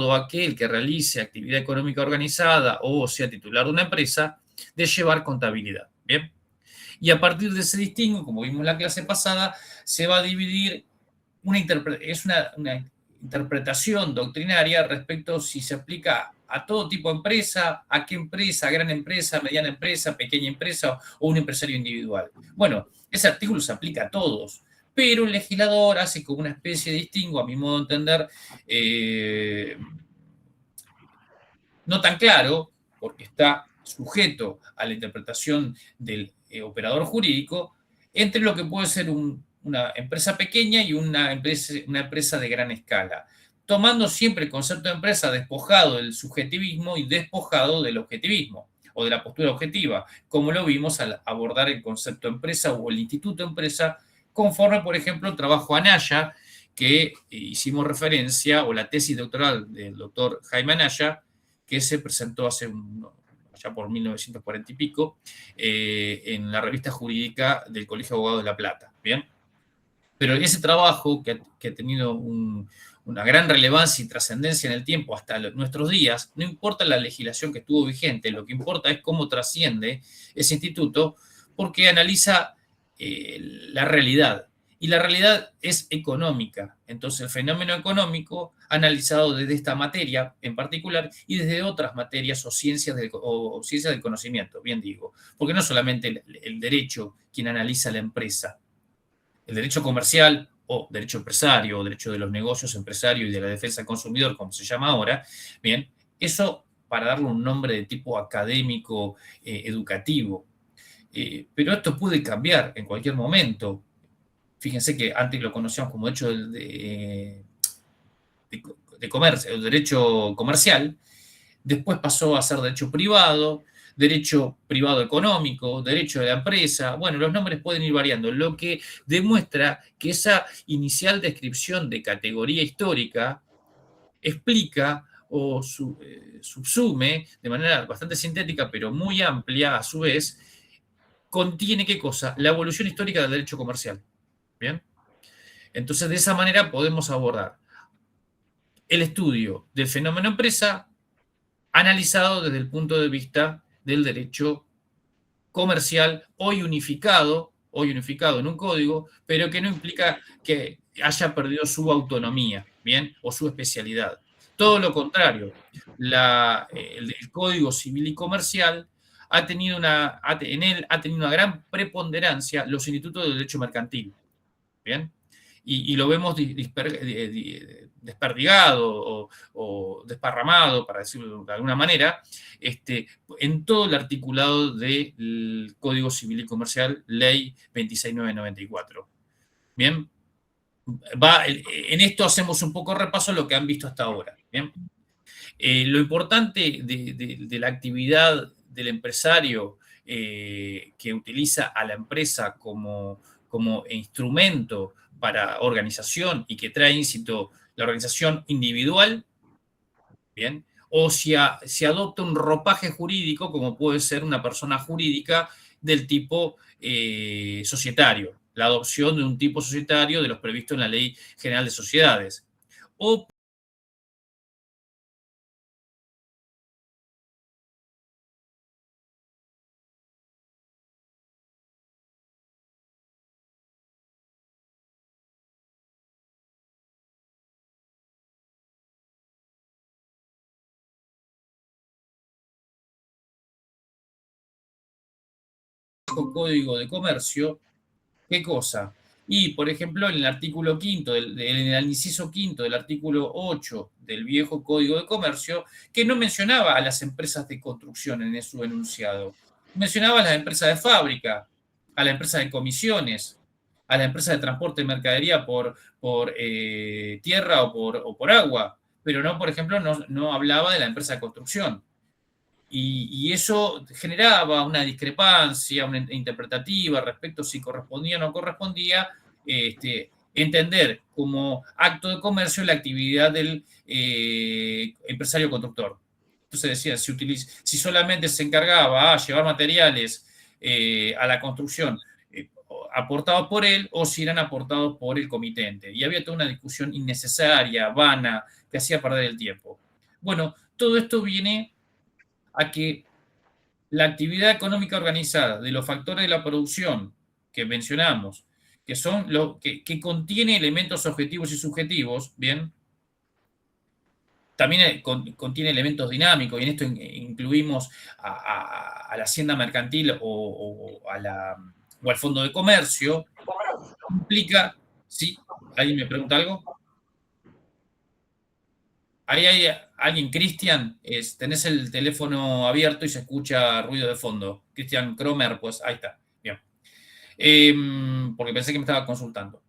todo aquel que realice actividad económica organizada o sea titular de una empresa, de llevar contabilidad. Bien. Y a partir de ese distingo, como vimos en la clase pasada, se va a dividir una interpretación doctrinaria respecto si se aplica a todo tipo de empresa, a qué empresa, gran empresa, mediana empresa, pequeña empresa o un empresario individual. Bueno, ese artículo se aplica a todos, pero el legislador hace como una especie de distingo, a mi modo de entender, no tan claro, porque está sujeto a la interpretación del operador jurídico, entre lo que puede ser una empresa pequeña y una empresa de gran escala, tomando siempre el concepto de empresa despojado del subjetivismo y despojado del objetivismo o de la postura objetiva, como lo vimos al abordar el concepto empresa o el instituto empresa, conforme, por ejemplo, el trabajo Anaya, que hicimos referencia, o la tesis doctoral del doctor Jaime Anaya, que se presentó ya por 1940 y pico, en la revista jurídica del Colegio de Abogados de La Plata. ¿Bien? Pero ese trabajo, que ha tenido una gran relevancia y trascendencia en el tiempo hasta nuestros días, no importa la legislación que estuvo vigente, lo que importa es cómo trasciende ese instituto, porque analiza la realidad. Y la realidad es económica. Entonces, el fenómeno económico, analizado desde esta materia en particular y desde otras materias o ciencias del conocimiento, bien digo. Porque no solamente el derecho quien analiza la empresa, el derecho comercial o derecho empresario o derecho de los negocios empresarios y de la defensa del consumidor, como se llama ahora, bien, eso para darle un nombre de tipo académico, educativo. Pero esto puede cambiar en cualquier momento. Fíjense que antes lo conocíamos como derecho de comercio, el derecho comercial, después pasó a ser derecho privado económico, derecho de la empresa. Bueno, los nombres pueden ir variando, lo que demuestra que esa inicial descripción de categoría histórica explica o subsume de manera bastante sintética, pero muy amplia a su vez, contiene ¿qué cosa? La evolución histórica del derecho comercial. ¿Bien? Entonces, de esa manera podemos abordar el estudio del fenómeno empresa analizado desde el punto de vista del derecho comercial, hoy unificado en un código, pero que no implica que haya perdido su autonomía, ¿bien? O su especialidad. Todo lo contrario, el Código Civil y Comercial en él ha tenido una gran preponderancia los institutos de derecho mercantil, ¿bien? Y lo vemos desperdigado o desparramado, para decirlo de alguna manera, en todo el articulado del Código Civil y Comercial, Ley 26994. Bien, en esto hacemos un poco repaso a lo que han visto hasta ahora. Bien, lo importante de la actividad del empresario que utiliza a la empresa como instrumento para organización y que trae íncito la organización individual, ¿bien? O si adopta un ropaje jurídico, como puede ser una persona jurídica del tipo societario, la adopción de un tipo societario de los previstos en la Ley General de Sociedades. O Código de Comercio. ¿Qué cosa? Y, por ejemplo, en el artículo quinto, en el inciso quinto del artículo 8 del viejo Código de Comercio, que no mencionaba a las empresas de construcción en su enunciado. Mencionaba a las empresas de fábrica, a la empresa de comisiones, a la empresa de transporte de mercadería por tierra o por agua, pero no, por ejemplo, no hablaba de la empresa de construcción. Y eso generaba una discrepancia, una interpretativa respecto a si correspondía o no correspondía entender como acto de comercio la actividad del empresario constructor. Entonces decía, si solamente se encargaba a llevar materiales a la construcción aportados por él o si eran aportados por el comitente. Y había toda una discusión innecesaria, vana, que hacía perder el tiempo. Bueno, todo esto viene a que la actividad económica organizada de los factores de la producción que mencionamos, que son que contiene elementos objetivos y subjetivos, ¿bien? También contiene elementos dinámicos, y en esto incluimos a la hacienda mercantil o al fondo de comercio. Implica, ¿sí? ¿Alguien me pregunta algo? Ahí hay alguien, Cristian, tenés el teléfono abierto y se escucha ruido de fondo. Cristian Cromer, pues ahí está. Bien. Porque pensé que me estaba consultando.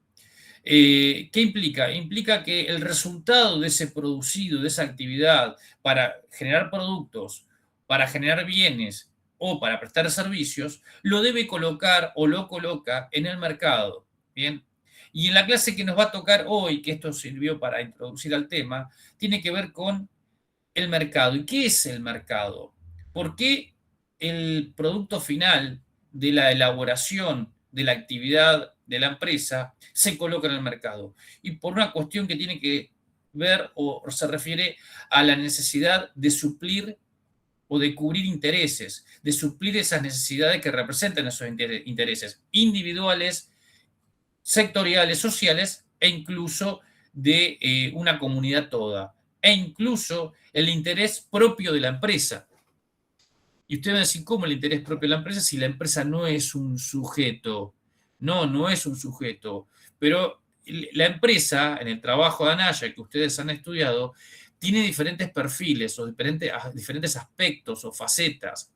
¿Qué implica? Implica que el resultado de ese producido, de esa actividad, para generar productos, para generar bienes o para prestar servicios, lo debe colocar o lo coloca en el mercado. Bien. Y en la clase que nos va a tocar hoy, que esto sirvió para introducir al tema, tiene que ver con el mercado. ¿Y qué es el mercado? ¿Por qué el producto final de la elaboración de la actividad de la empresa se coloca en el mercado? Y por una cuestión que tiene que ver o se refiere a la necesidad de suplir o de cubrir intereses, de suplir esas necesidades que representan esos intereses individuales, sectoriales, sociales e incluso de una comunidad toda, e incluso el interés propio de la empresa. Y usted va a decir, ¿cómo el interés propio de la empresa si la empresa no es un sujeto? No, no es un sujeto. Pero la empresa, en el trabajo de Anaya que ustedes han estudiado, tiene diferentes perfiles o diferentes aspectos o facetas.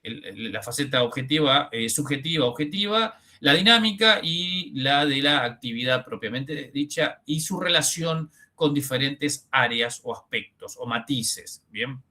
La faceta objetiva, subjetiva, objetiva, la dinámica y la de la actividad propiamente dicha y su relación con diferentes áreas o aspectos o matices. Bien.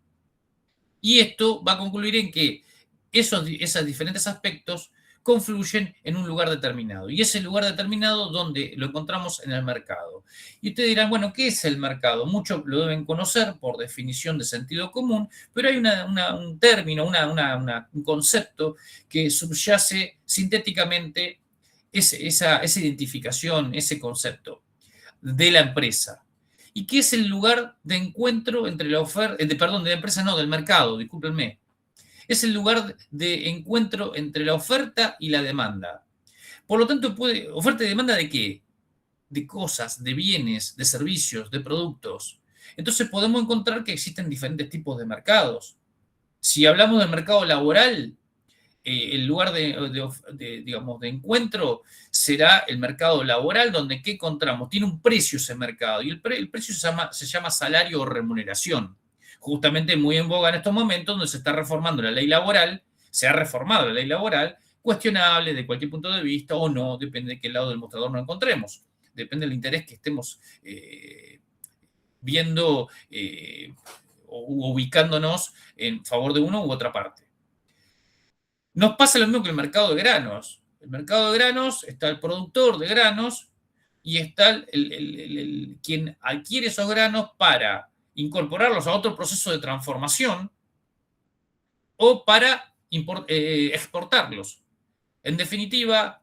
Y esto va a concluir en que esos diferentes aspectos confluyen en un lugar determinado. Y ese lugar determinado donde lo encontramos en el mercado. Y ustedes dirán, bueno, ¿qué es el mercado? Muchos lo deben conocer por definición de sentido común, pero hay un término, un concepto que subyace sintéticamente esa identificación, ese concepto de la empresa. ¿Y qué es el lugar de encuentro entre la oferta, perdón, de la empresa, no, del mercado, discúlpenme? Es el lugar de encuentro entre la oferta y la demanda. Por lo tanto, ¿oferta y demanda de qué? De cosas, de bienes, de servicios, de productos. Entonces podemos encontrar que existen diferentes tipos de mercados. Si hablamos del mercado laboral, el lugar digamos, de encuentro será el mercado laboral, donde ¿qué encontramos? Tiene un precio ese mercado, y el precio se llama salario o remuneración. Justamente muy en boga en estos momentos, donde se está reformando la ley laboral, se ha reformado la ley laboral, cuestionable de cualquier punto de vista o no, depende de qué lado del mostrador nos encontremos, depende del interés que estemos viendo o ubicándonos en favor de uno u otra parte. Nos pasa lo mismo que el mercado de granos. El mercado de granos está el productor de granos y está quien adquiere esos granos para incorporarlos a otro proceso de transformación o para exportarlos. En definitiva,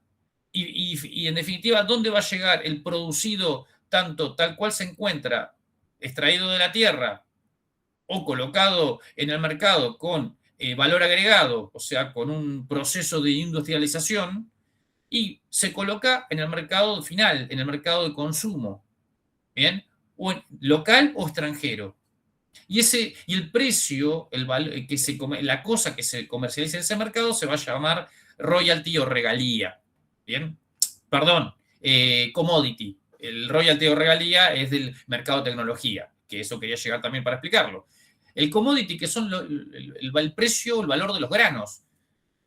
y en definitiva, ¿dónde va a llegar el producido tanto tal cual se encuentra extraído de la tierra o colocado en el mercado con valor agregado, o sea, con un proceso de industrialización, y se coloca en el mercado final, en el mercado de consumo, ¿bien? O local o extranjero. Y el precio, la cosa que se comercializa en ese mercado se va a llamar royalty o regalía, ¿bien? Perdón, commodity. El royalty o regalía es del mercado de tecnología, que eso quería llegar también para explicarlo. El commodity, que son el precio, el valor de los granos.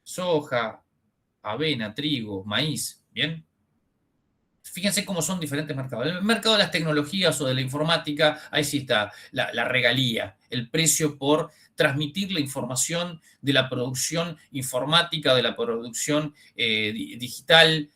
Soja, avena, trigo, maíz, ¿bien? Fíjense cómo son diferentes mercados. En el mercado de las tecnologías o de la informática, ahí sí está la regalía, el precio por transmitir la información de la producción informática, de la producción digital,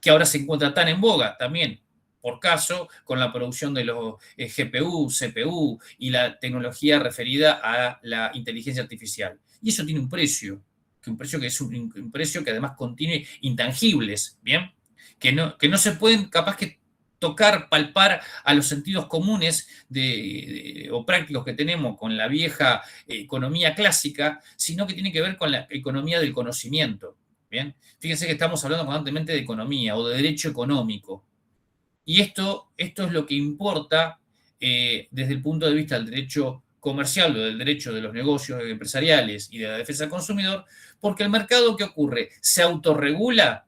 que ahora se encuentra tan en boga también, por caso, con la producción de los GPU, CPU y la tecnología referida a la inteligencia artificial. Y eso tiene un precio, que es un precio que además contiene intangibles, ¿bien? Que no se pueden, capaz que tocar, palpar a los sentidos comunes o prácticos que tenemos con la vieja economía clásica, sino que tiene que ver con la economía del conocimiento. ¿Bien? Fíjense que estamos hablando constantemente de economía o de derecho económico. Y esto es lo que importa desde el punto de vista del derecho comercial o del derecho de los negocios empresariales y de la defensa del consumidor, porque el mercado, ¿qué ocurre? ¿Se autorregula?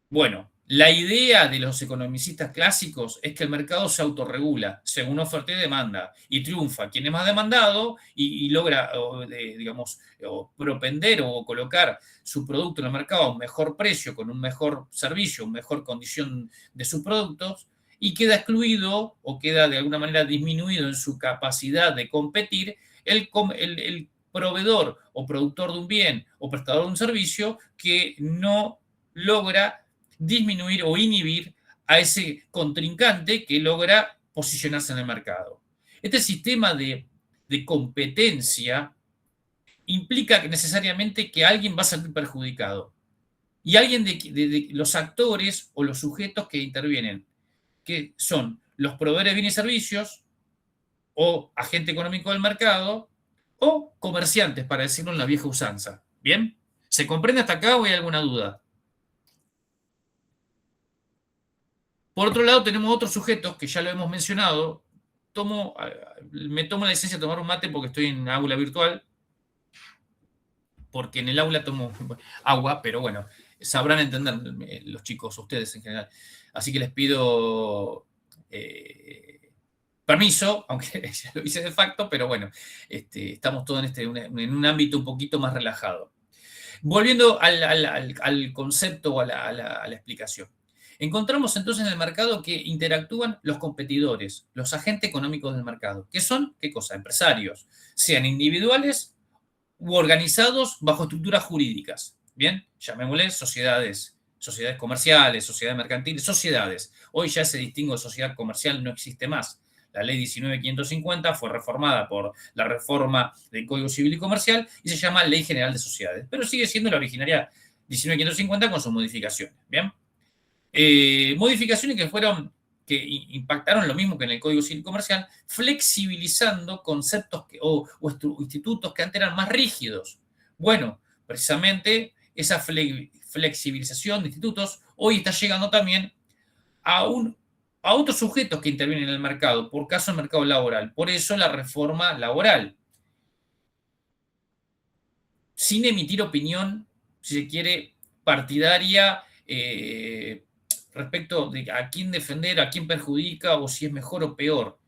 Bueno, la idea de los economicistas clásicos es que el mercado se autorregula según oferta y demanda y triunfa quien es más demandado y logra, digamos, o propender o colocar su producto en el mercado a un mejor precio, con un mejor servicio, una mejor condición de sus productos y queda excluido o queda de alguna manera disminuido en su capacidad de competir el proveedor o productor de un bien o prestador de un servicio que no logra disminuir o inhibir a ese contrincante que logra posicionarse en el mercado. Este sistema de competencia implica que necesariamente que alguien va a salir perjudicado. Y alguien de los actores o los sujetos que intervienen, que son los proveedores de bienes y servicios, o agente económico del mercado, o comerciantes, para decirlo en la vieja usanza. ¿Bien? ¿Se comprende hasta acá o hay alguna duda? Por otro lado, tenemos otros sujetos que ya lo hemos mencionado. Me tomo la licencia de tomar un mate porque estoy en aula virtual, porque en el aula tomo agua, pero bueno, sabrán entender los chicos, ustedes en general. Así que les pido permiso, aunque ya lo hice de facto, pero bueno, estamos todos en un ámbito un poquito más relajado. Volviendo al concepto o a la explicación. Encontramos entonces en el mercado que interactúan los competidores, los agentes económicos del mercado, que son, ¿qué cosa? Empresarios, sean individuales u organizados bajo estructuras jurídicas. Bien, llamémosle sociedades comerciales, sociedades mercantiles, sociedades. Hoy ya ese distingo de sociedad comercial no existe más. La ley 19.550 fue reformada por la reforma del Código Civil y Comercial y se llama Ley General de Sociedades, pero sigue siendo la originaria 19.550 con sus modificaciones. Bien. Modificaciones que impactaron lo mismo que en el Código Civil Comercial, flexibilizando conceptos o institutos que antes eran más rígidos. Bueno, precisamente esa flexibilización de institutos hoy está llegando también a otros sujetos que intervienen en el mercado, por caso el mercado laboral. Por eso la reforma laboral. Sin emitir opinión, si se quiere, partidaria, respecto de a quién defender, a quién perjudica o si es mejor o peor.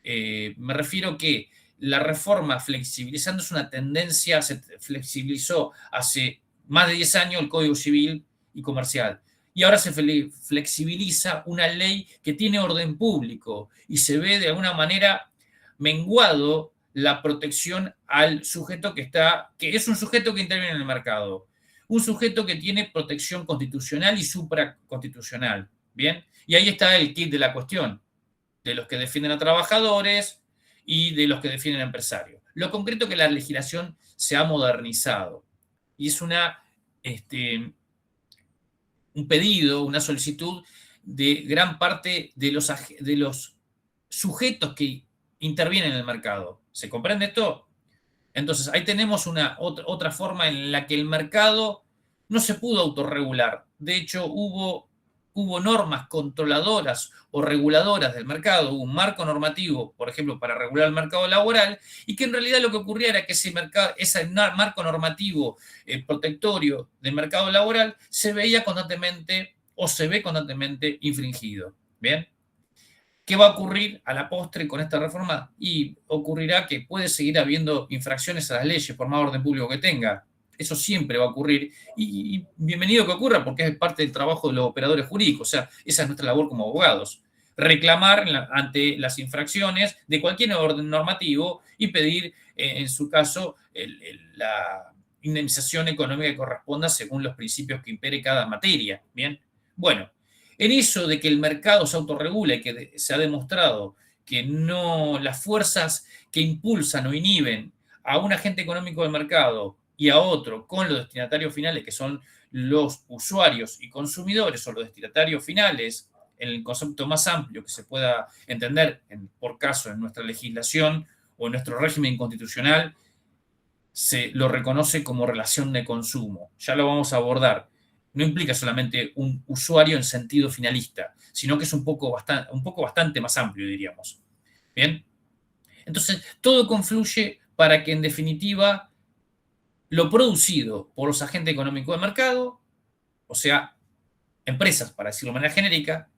Me refiero que la reforma flexibilizando es una tendencia, se flexibilizó hace más de 10 años el Código Civil y Comercial. Y ahora se flexibiliza una ley que tiene orden público y se ve de alguna manera menguado la protección al sujeto que es un sujeto que interviene en el mercado. Un sujeto que tiene protección constitucional y supraconstitucional. ¿Bien? Y ahí está el kit de la cuestión, de los que defienden a trabajadores y de los que defienden a empresarios. Lo concreto es que la legislación se ha modernizado y es un pedido, una solicitud de gran parte de los sujetos que intervienen en el mercado. ¿Se comprende esto? Entonces, ahí tenemos otra forma en la que el mercado no se pudo autorregular. De hecho, hubo normas controladoras o reguladoras del mercado, hubo un marco normativo, por ejemplo, para regular el mercado laboral, y que en realidad lo que ocurría era que ese marco normativo protectorio del mercado laboral se veía constantemente o se ve constantemente infringido. ¿Bien? ¿Qué va a ocurrir a la postre con esta reforma? Y ocurrirá que puede seguir habiendo infracciones a las leyes por más orden público que tenga. Eso siempre va a ocurrir y bienvenido que ocurra porque es parte del trabajo de los operadores jurídicos. O sea, esa es nuestra labor como abogados. Reclamar ante las infracciones de cualquier orden normativo y pedir, en su caso, la indemnización económica que corresponda según los principios que impere cada materia. Bien, bueno. En eso de que el mercado se autorregula y que se ha demostrado que no las fuerzas que impulsan o inhiben a un agente económico del mercado y a otro con los destinatarios finales, que son los usuarios y consumidores, o los destinatarios finales en el concepto más amplio que se pueda entender, por caso, en nuestra legislación o en nuestro régimen constitucional, se lo reconoce como relación de consumo. Ya lo vamos a abordar. No implica solamente un usuario en sentido finalista, sino que es un poco bastante más amplio, diríamos. Bien. Entonces, todo confluye para que, en definitiva, lo producido por los agentes económicos del mercado, o sea, empresas, para decirlo de manera genérica,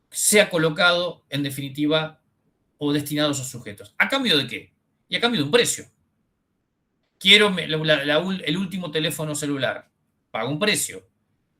sea colocado, en definitiva, o destinado a esos sujetos. ¿A cambio de qué? Y a cambio de un precio. Quiero el último teléfono celular, pago un precio.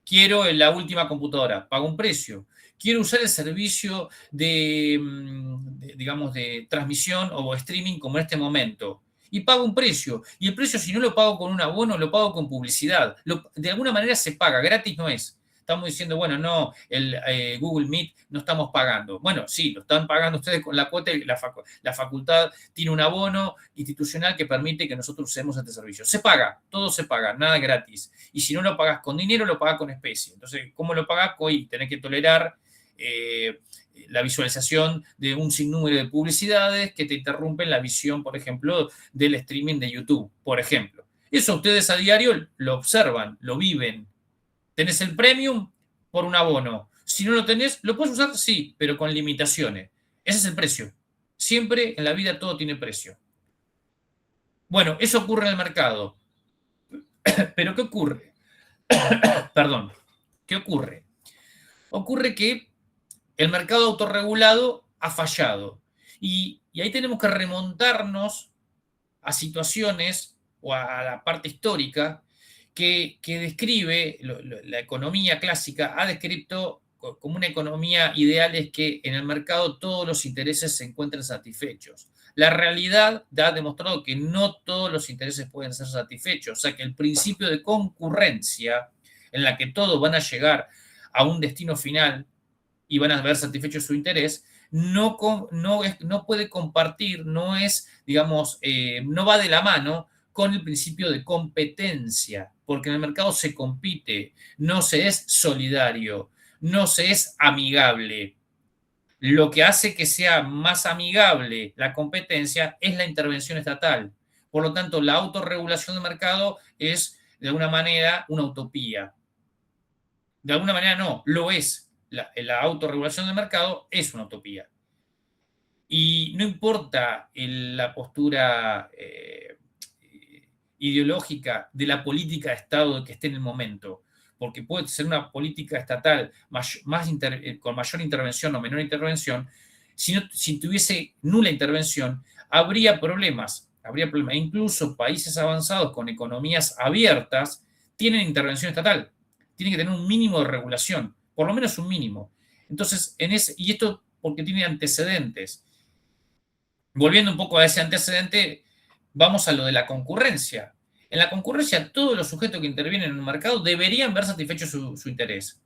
Quiero la última computadora, pago un precio. Quiero usar el servicio digamos, de transmisión o streaming como en este momento, y pago un precio. Y el precio, si no lo pago con un abono, lo pago con publicidad. De alguna manera se paga, gratis no es. Estamos diciendo, bueno, no, el Google Meet no estamos pagando. Bueno, sí, lo están pagando ustedes con la cuota y la facultad tiene un abono institucional que permite que nosotros usemos este servicio. Se paga, todo se paga, nada gratis. Y si no lo pagas con dinero, lo pagas con especie. Entonces, ¿cómo lo pagas? Hoy tenés que tolerar la visualización de un sinnúmero de publicidades que te interrumpen la visión, por ejemplo, del streaming de YouTube, por ejemplo. Eso ustedes a diario lo observan, lo viven. Tenés el premium por un abono. Si no lo tenés, ¿lo puedes usar? Sí, pero con limitaciones. Ese es el precio. Siempre en la vida todo tiene precio. Bueno, eso ocurre en el mercado. ¿Pero qué ocurre? Perdón. ¿Qué ocurre? Ocurre que el mercado autorregulado ha fallado. Y ahí tenemos que remontarnos a situaciones o a la parte histórica que describe la economía clásica, ha descrito como una economía ideal es que en el mercado todos los intereses se encuentren satisfechos. La realidad ha demostrado que no todos los intereses pueden ser satisfechos, o sea que el principio de concurrencia en la que todos van a llegar a un destino final y van a ver satisfecho su interés, no puede compartir, no es, digamos, no va de la mano con el principio de competencia, porque en el mercado se compite, no se es solidario, no se es amigable. Lo que hace que sea más amigable la competencia es la intervención estatal. Por lo tanto, la autorregulación del mercado es, de alguna manera, una utopía. De alguna manera no, lo es. La autorregulación del mercado es una utopía. Y no importa la postura ideológica de la política de Estado que esté en el momento, porque puede ser una política estatal con mayor intervención o menor intervención. Si tuviese nula intervención, habría problemas. Incluso países avanzados con economías abiertas tienen intervención estatal. Tienen que tener un mínimo de regulación, por lo menos un mínimo. Entonces, y esto porque tiene antecedentes. Volviendo un poco a ese antecedente, vamos a lo de la concurrencia. En la concurrencia, todos los sujetos que intervienen en un mercado deberían ver satisfecho su interés.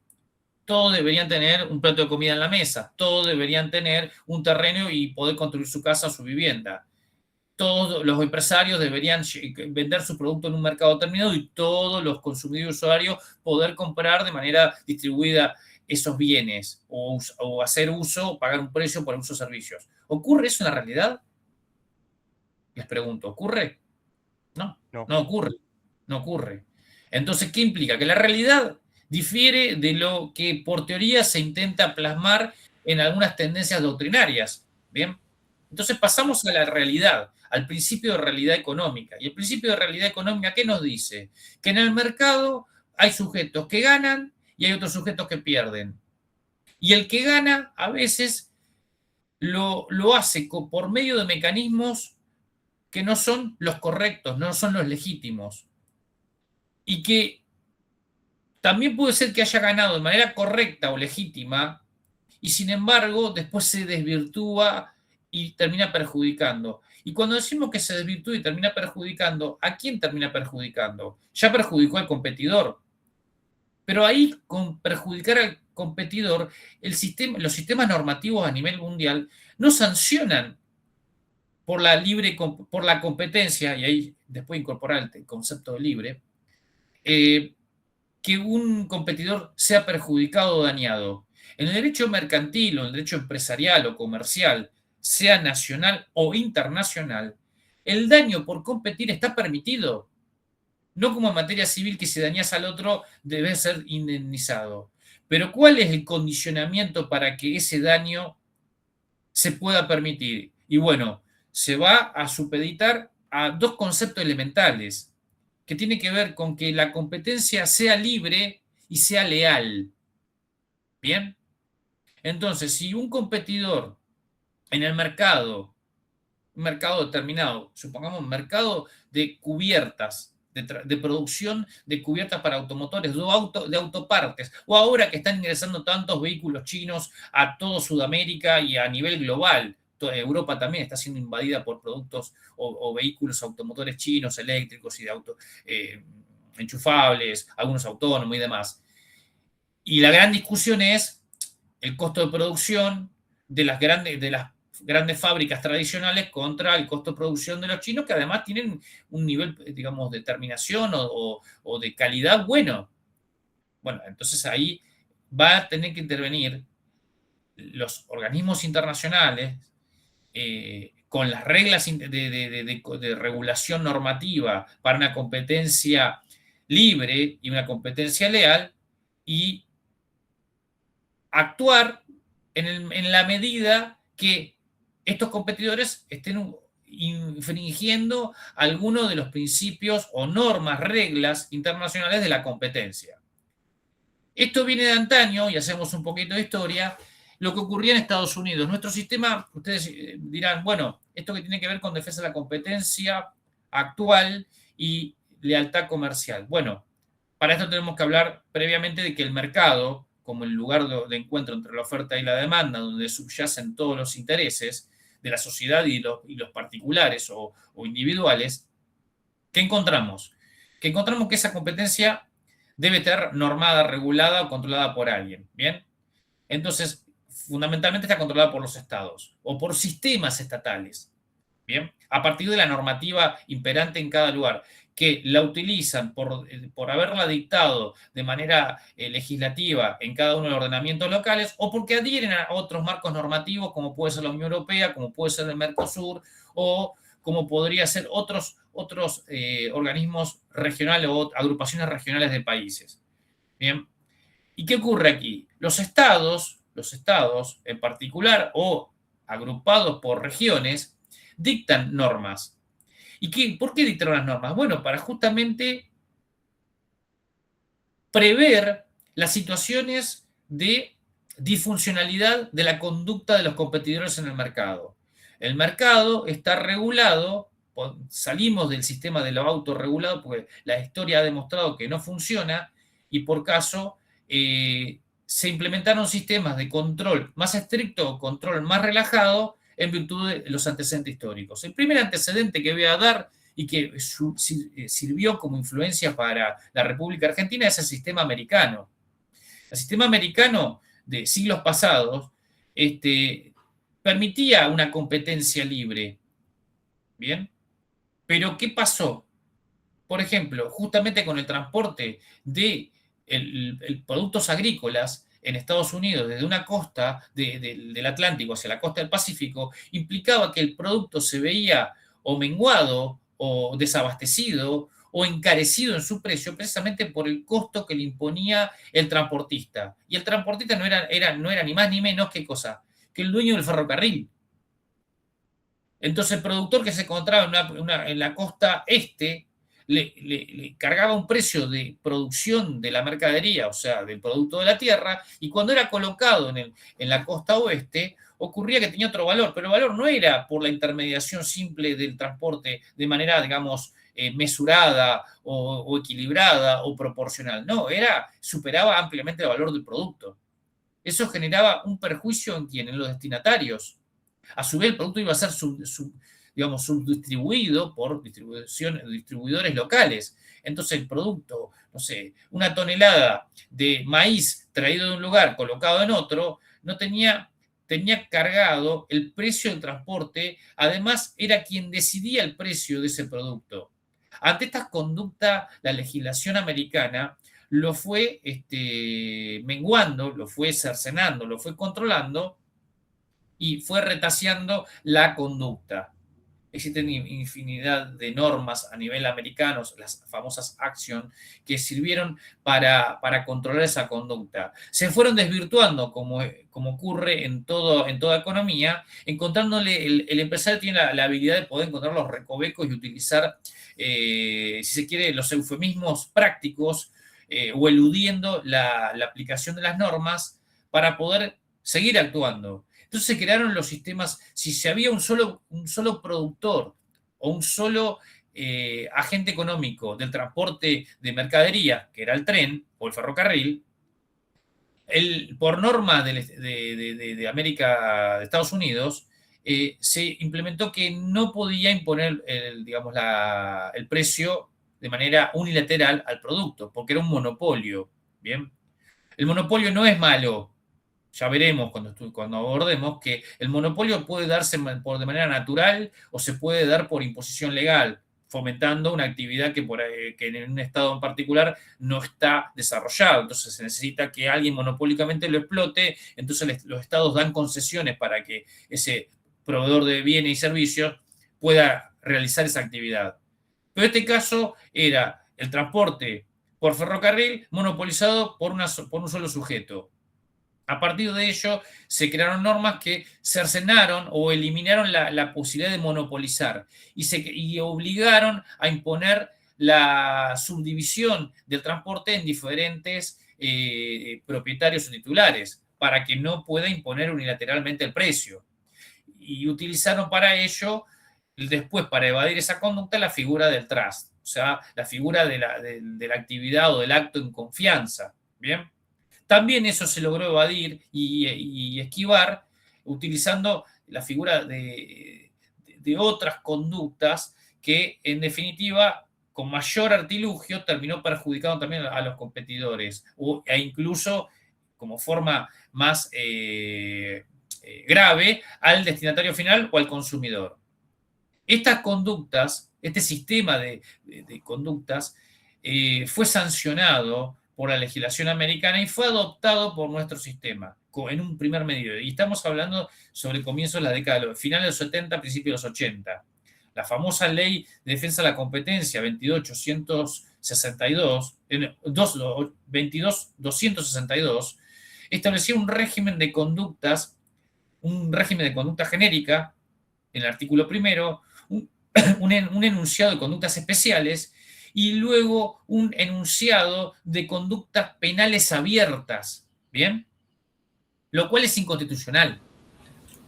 Todos deberían tener un plato de comida en la mesa. Todos deberían tener un terreno y poder construir su casa o su vivienda. Todos los empresarios deberían vender su producto en un mercado determinado y todos los consumidores y usuarios poder comprar de manera distribuida esos bienes o hacer uso, pagar un precio por uso de servicios. ¿Ocurre eso en la realidad? Les pregunto, ¿ocurre? No, no ocurre. No ocurre. Entonces, ¿qué implica? Que la realidad difiere de lo que por teoría se intenta plasmar en algunas tendencias doctrinarias. ¿Bien? Entonces pasamos a la realidad, al principio de realidad económica. Y el principio de realidad económica, ¿qué nos dice? Que en el mercado hay sujetos que ganan y hay otros sujetos que pierden. Y el que gana a veces lo hace por medio de mecanismos que no son los correctos, no son los legítimos. Y que también puede ser que haya ganado de manera correcta o legítima y sin embargo después se desvirtúa y termina perjudicando. Y cuando decimos que se desvirtúa y termina perjudicando, ¿a quién termina perjudicando? Ya perjudicó al competidor. Pero ahí, con perjudicar al competidor, los sistemas normativos a nivel mundial no sancionan por la competencia, y ahí después incorporar el concepto de libre, que un competidor sea perjudicado o dañado. En el derecho mercantil o en el derecho empresarial o comercial, sea nacional o internacional, el daño por competir está permitido. No como en materia civil que si dañas al otro debe ser indemnizado. Pero ¿cuál es el condicionamiento para que ese daño se pueda permitir? Y bueno, se va a supeditar a dos conceptos elementales que tiene que ver con que la competencia sea libre y sea leal. ¿Bien? Entonces, si un competidor en el mercado, un mercado determinado, supongamos un mercado de cubiertas, de producción de cubiertas para automotores, de autopartes, o ahora que están ingresando tantos vehículos chinos a todo Sudamérica y a nivel global, toda Europa también está siendo invadida por productos o vehículos automotores chinos, eléctricos y de enchufables, algunos autónomos y demás. Y la gran discusión es el costo de producción de las grandes fábricas tradicionales contra el costo de producción de los chinos, que además tienen un nivel, digamos, de terminación o de calidad bueno. Bueno, entonces ahí va a tener que intervenir los organismos internacionales con las reglas de regulación normativa para una competencia libre y una competencia leal y actuar en la medida que estos competidores estén infringiendo algunos de los principios o normas, reglas internacionales de la competencia. Esto viene de antaño, y hacemos un poquito de historia, lo que ocurría en Estados Unidos. Nuestro sistema, ustedes dirán, bueno, esto que tiene que ver con defensa de la competencia actual y lealtad comercial. Bueno, para esto tenemos que hablar previamente de que el mercado, como el lugar de encuentro entre la oferta y la demanda, donde subyacen todos los intereses de la sociedad y los particulares o individuales, ¿qué encontramos? Que encontramos que esa competencia debe estar normada, regulada o controlada por alguien. ¿Bien? Entonces, fundamentalmente está controlada por los estados o por sistemas estatales. ¿Bien? A partir de la normativa imperante en cada lugar, que la utilizan por haberla dictado de manera legislativa en cada uno de los ordenamientos locales o porque adhieren a otros marcos normativos como puede ser la Unión Europea, como puede ser el Mercosur o como podría ser otros organismos regionales o agrupaciones regionales de países. Bien. ¿Y qué ocurre aquí? Los estados en particular o agrupados por regiones, dictan normas. ¿Y por qué dictaron las normas? Bueno, para justamente prever las situaciones de disfuncionalidad de la conducta de los competidores en el mercado. El mercado está regulado, salimos del sistema de lo autorregulado porque la historia ha demostrado que no funciona y por caso se implementaron sistemas de control más estricto, control más relajado en virtud de los antecedentes históricos. El primer antecedente que voy a dar y que sirvió como influencia para la República Argentina es el sistema americano. El sistema americano de siglos pasados permitía una competencia libre. ¿Bien? Pero ¿qué pasó? Por ejemplo, justamente con el transporte de productos agrícolas en Estados Unidos desde una costa del Atlántico hacia la costa del Pacífico, implicaba que el producto se veía o menguado o desabastecido o encarecido en su precio precisamente por el costo que le imponía el transportista. Y el transportista no era ni más ni menos que cosa, que el dueño del ferrocarril. Entonces el productor que se encontraba en la costa este le cargaba un precio de producción de la mercadería, o sea, del producto de la tierra, y cuando era colocado en la costa oeste, ocurría que tenía otro valor, pero el valor no era por la intermediación simple del transporte de manera, digamos, mesurada o equilibrada o proporcional, no, superaba ampliamente el valor del producto. Eso generaba un perjuicio en quién, en los destinatarios. A su vez, el producto iba a ser digamos, subdistribuido por distribuidores locales. Entonces, el producto, no sé, una tonelada de maíz traído de un lugar, colocado en otro, no tenía cargado el precio del transporte, además era quien decidía el precio de ese producto. Ante esta conducta, la legislación americana lo fue menguando, lo fue cercenando, lo fue controlando y fue retaseando la conducta. Existen infinidad de normas a nivel americano, las famosas actions, que sirvieron para controlar esa conducta. Se fueron desvirtuando, como ocurre en toda economía, encontrándole, el empresario tiene la habilidad de poder encontrar los recovecos y utilizar, si se quiere, los eufemismos prácticos, o eludiendo la aplicación de las normas para poder seguir actuando. Entonces se crearon los sistemas, si se había un solo productor o un solo agente económico del transporte de mercadería, que era el tren o el ferrocarril, por norma de América, de Estados Unidos, se implementó que no podía imponer digamos, el precio de manera unilateral al producto, porque era un monopolio. Bien, el monopolio no es malo. Ya veremos cuando abordemos que el monopolio puede darse de manera natural o se puede dar por imposición legal, fomentando una actividad que en un estado en particular no está desarrollado. Entonces se necesita que alguien monopólicamente lo explote, entonces los estados dan concesiones para que ese proveedor de bienes y servicios pueda realizar esa actividad. Pero este caso era el transporte por ferrocarril monopolizado por un solo sujeto. A partir de ello, se crearon normas que cercenaron o eliminaron la posibilidad de monopolizar y obligaron a imponer la subdivisión del transporte en diferentes propietarios o titulares para que no pueda imponer unilateralmente el precio. Y utilizaron para ello, después, para evadir esa conducta, la figura del trust, o sea, la figura de la actividad o del acto en confianza. ¿Bien? También eso se logró evadir y esquivar utilizando la figura de otras conductas que, en definitiva, con mayor artilugio, terminó perjudicando también a los competidores, e incluso, como forma más grave, al destinatario final o al consumidor. Estas conductas, este sistema de conductas, fue sancionado por la legislación americana y fue adoptado por nuestro sistema en un primer medida. Y estamos hablando sobre comienzos de la década, finales de los 70, principios de los 80. La famosa Ley de Defensa de la Competencia 22.262 establecía un régimen de conducta genérica en el artículo primero, un enunciado de conductas especiales y luego un enunciado de conductas penales abiertas, ¿bien? Lo cual es inconstitucional.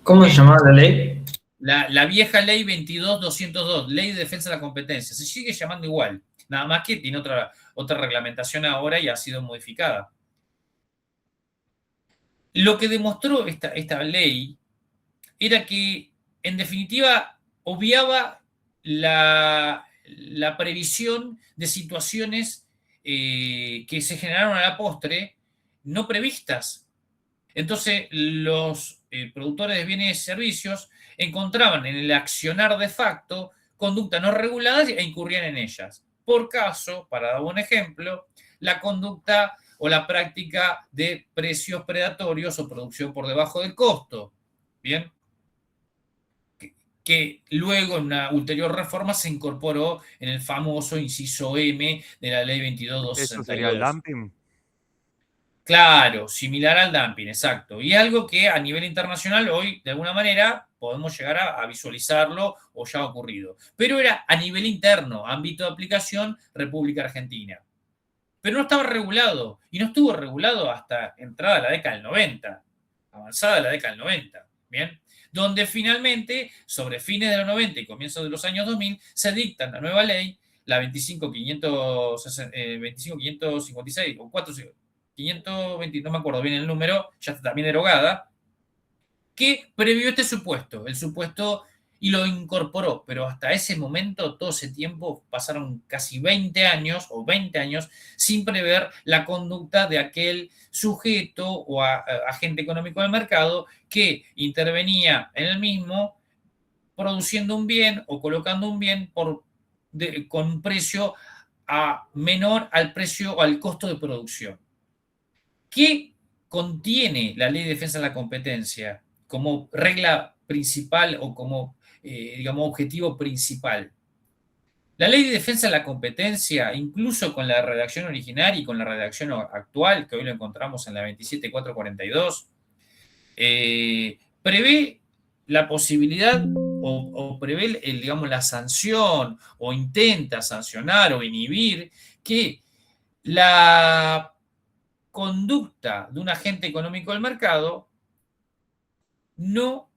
¿Cómo se llamaba la ley? La vieja ley 22.202, Ley de Defensa de la Competencia, se sigue llamando igual, nada más que tiene otra reglamentación ahora y ha sido modificada. Lo que demostró esta ley era que, en definitiva, obviaba la previsión de situaciones que se generaron a la postre no previstas. Entonces, los productores de bienes y servicios encontraban en el accionar de facto conductas no reguladas e incurrían en ellas. Por caso, para dar un ejemplo, la conducta o la práctica de precios predatorios o producción por debajo del costo. Bien, que luego en una ulterior reforma se incorporó en el famoso inciso M de la ley 22.262. ¿Eso sería el dumping? Claro, similar al dumping, exacto. Y algo que a nivel internacional hoy, de alguna manera, podemos llegar a visualizarlo o ya ha ocurrido. Pero era a nivel interno, ámbito de aplicación, República Argentina. Pero no estaba regulado, y no estuvo regulado hasta entrada la década del 90, avanzada la década del 90, ¿bien? Donde finalmente, sobre fines de los 90 y comienzos de los años 2000, se dicta la nueva ley, la 25.556 o 520, no me acuerdo bien el número, ya está también derogada, que previó este supuesto, el supuesto, y lo incorporó, pero hasta ese momento, todo ese tiempo, pasaron casi 20 años o 20 años sin prever la conducta de aquel sujeto o agente económico del mercado que intervenía en el mismo produciendo un bien o colocando un bien con un precio menor al precio o al costo de producción. ¿Qué contiene la Ley de Defensa de la Competencia como regla principal o como, digamos, objetivo principal? La Ley de Defensa de la Competencia, incluso con la redacción original y con la redacción actual, que hoy lo encontramos en la 27442, prevé la posibilidad o prevé, digamos, la sanción o intenta sancionar o inhibir que la conducta de un agente económico del mercado no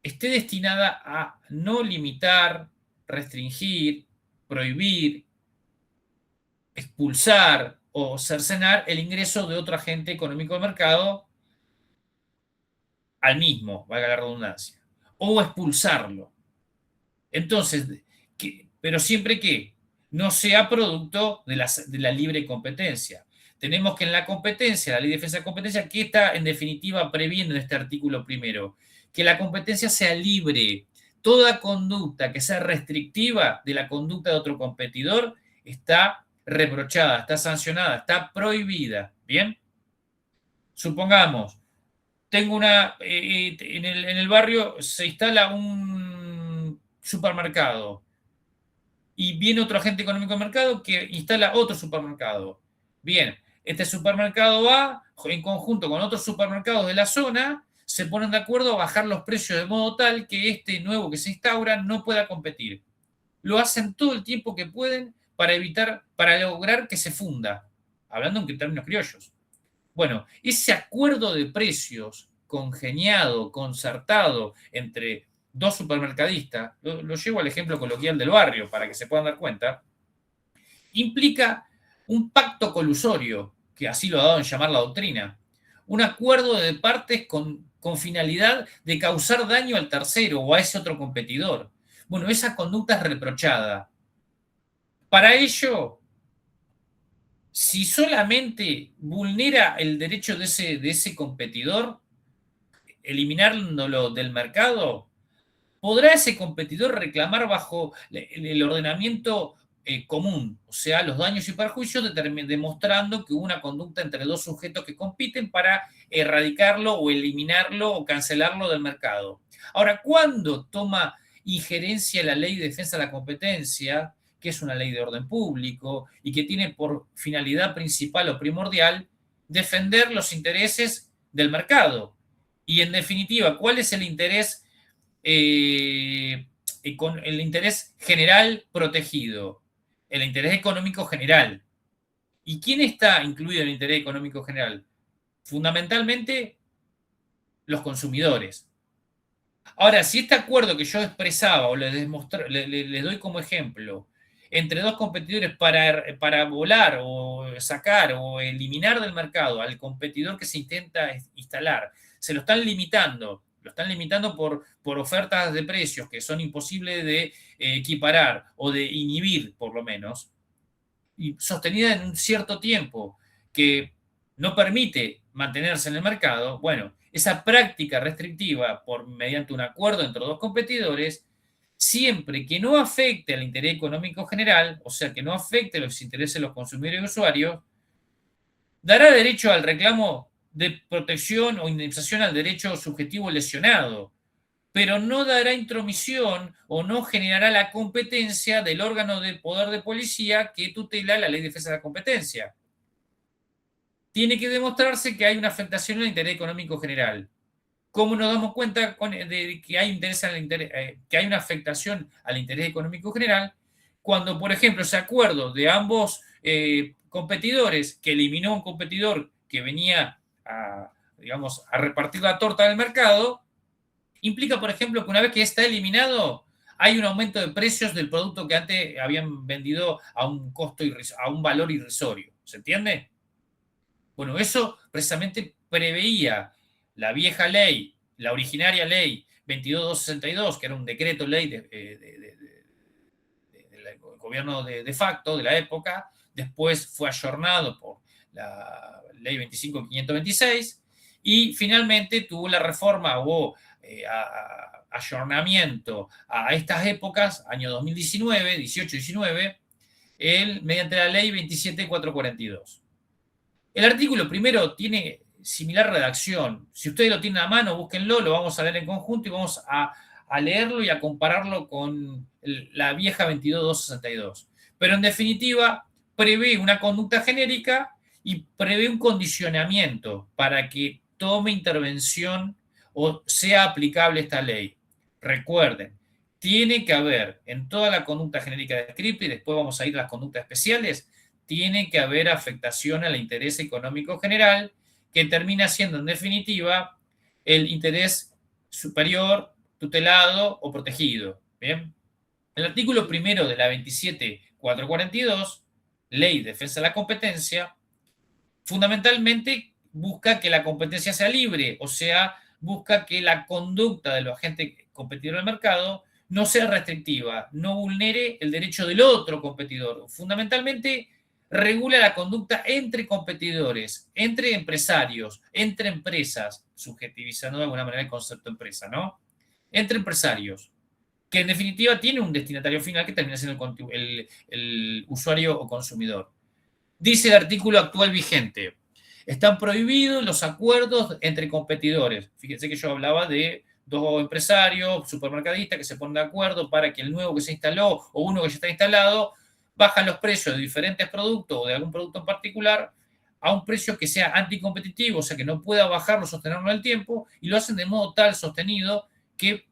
esté destinada a no limitar, restringir, prohibir, expulsar o cercenar el ingreso de otro agente económico del mercado al mismo, valga la redundancia, o expulsarlo. Entonces, pero siempre que no sea producto de la libre competencia. Tenemos que en la competencia, la Ley de Defensa de Competencia, ¿qué está en definitiva previendo en este artículo primero? Que la competencia sea libre. Toda conducta que sea restrictiva de la conducta de otro competidor está reprochada, está sancionada, está prohibida. ¿Bien? Supongamos, tengo en el barrio se instala un supermercado y viene otro agente económico del mercado que instala otro supermercado. Bien, este supermercado va en conjunto con otros supermercados de la zona, se ponen de acuerdo a bajar los precios de modo tal que este nuevo que se instaura no pueda competir. Lo hacen todo el tiempo que pueden para lograr que se funda, hablando en términos criollos. Bueno, ese acuerdo de precios congeniado, concertado entre dos supermercadistas, lo llevo al ejemplo coloquial del barrio para que se puedan dar cuenta, implica un pacto colusorio, que así lo ha dado en llamar la doctrina, un acuerdo de partes con finalidad de causar daño al tercero o a ese otro competidor. Bueno, esa conducta es reprochada. Para ello, si solamente vulnera el derecho de ese competidor, eliminándolo del mercado, ¿podrá ese competidor reclamar bajo el ordenamiento común? O sea, los daños y perjuicios, demostrando que hubo una conducta entre dos sujetos que compiten para erradicarlo o eliminarlo o cancelarlo del mercado. Ahora, ¿cuándo toma injerencia la Ley de Defensa de la Competencia, que es una ley de orden público y que tiene por finalidad principal o primordial defender los intereses del mercado? Y en definitiva, ¿cuál es el interés con el interés general protegido, el interés económico general? ¿Y quién está incluido en el interés económico general? Fundamentalmente los consumidores. Ahora, si este acuerdo que yo expresaba o les doy como ejemplo entre dos competidores para volar o sacar o eliminar del mercado al competidor que se intenta instalar, se lo están limitando. Lo están limitando por ofertas de precios que son imposibles de equiparar o de inhibir, por lo menos, y sostenida en un cierto tiempo que no permite mantenerse en el mercado. Bueno, esa práctica restrictiva mediante un acuerdo entre dos competidores, siempre que no afecte al interés económico general, o sea, que no afecte los intereses de los consumidores y usuarios, dará derecho al reclamo de protección o indemnización al derecho subjetivo lesionado, pero no dará intromisión o no generará la competencia del órgano de poder de policía que tutela la Ley de Defensa de la Competencia. Tiene que demostrarse que hay una afectación al interés económico general. ¿Cómo nos damos cuenta de que hay, que hay una afectación al interés económico general? Cuando, por ejemplo, ese acuerdo de ambos competidores, que eliminó un competidor que venía digamos, a repartir la torta del mercado, implica, por ejemplo, que una vez que está eliminado, hay un aumento de precios del producto que antes habían vendido a un costo a un valor irrisorio. ¿Se entiende? Bueno, eso precisamente preveía la vieja ley, la originaria ley 22.262, que era un decreto ley del gobierno de facto de la época, después fue ayornado por la ley 25.526 y finalmente tuvo la reforma, hubo ayornamiento a estas épocas, año 2019, 18-19, mediante la ley 27.442. El artículo primero tiene similar redacción. Si ustedes lo tienen a mano, búsquenlo, lo vamos a leer en conjunto y vamos a leerlo y a compararlo con la vieja 22.262. Pero en definitiva, prevé una conducta genérica y prevé un condicionamiento para que tome intervención o sea aplicable esta ley. Recuerden, tiene que haber en toda la conducta genérica descrita, y después vamos a ir a las conductas especiales, tiene que haber afectación al interés económico general, que termina siendo en definitiva el interés superior, tutelado o protegido. ¿Bien? El artículo primero de la 27.442, Ley de Defensa de la Competencia, fundamentalmente busca que la competencia sea libre, o sea, busca que la conducta de los agentes competidores del mercado no sea restrictiva, no vulnere el derecho del otro competidor. Fundamentalmente regula la conducta entre competidores, entre empresarios, entre empresas, subjetivizando de alguna manera el concepto empresa, ¿no? Entre empresarios, que en definitiva tiene un destinatario final que termina siendo el usuario o consumidor. Dice el artículo actual vigente, están prohibidos los acuerdos entre competidores. Fíjense que yo hablaba de dos empresarios, supermercadistas, que se ponen de acuerdo para que el nuevo que se instaló o uno que ya está instalado bajan los precios de diferentes productos o de algún producto en particular a un precio que sea anticompetitivo, o sea, que no pueda bajarlo, sostenerlo en el tiempo, y lo hacen de modo tal sostenido que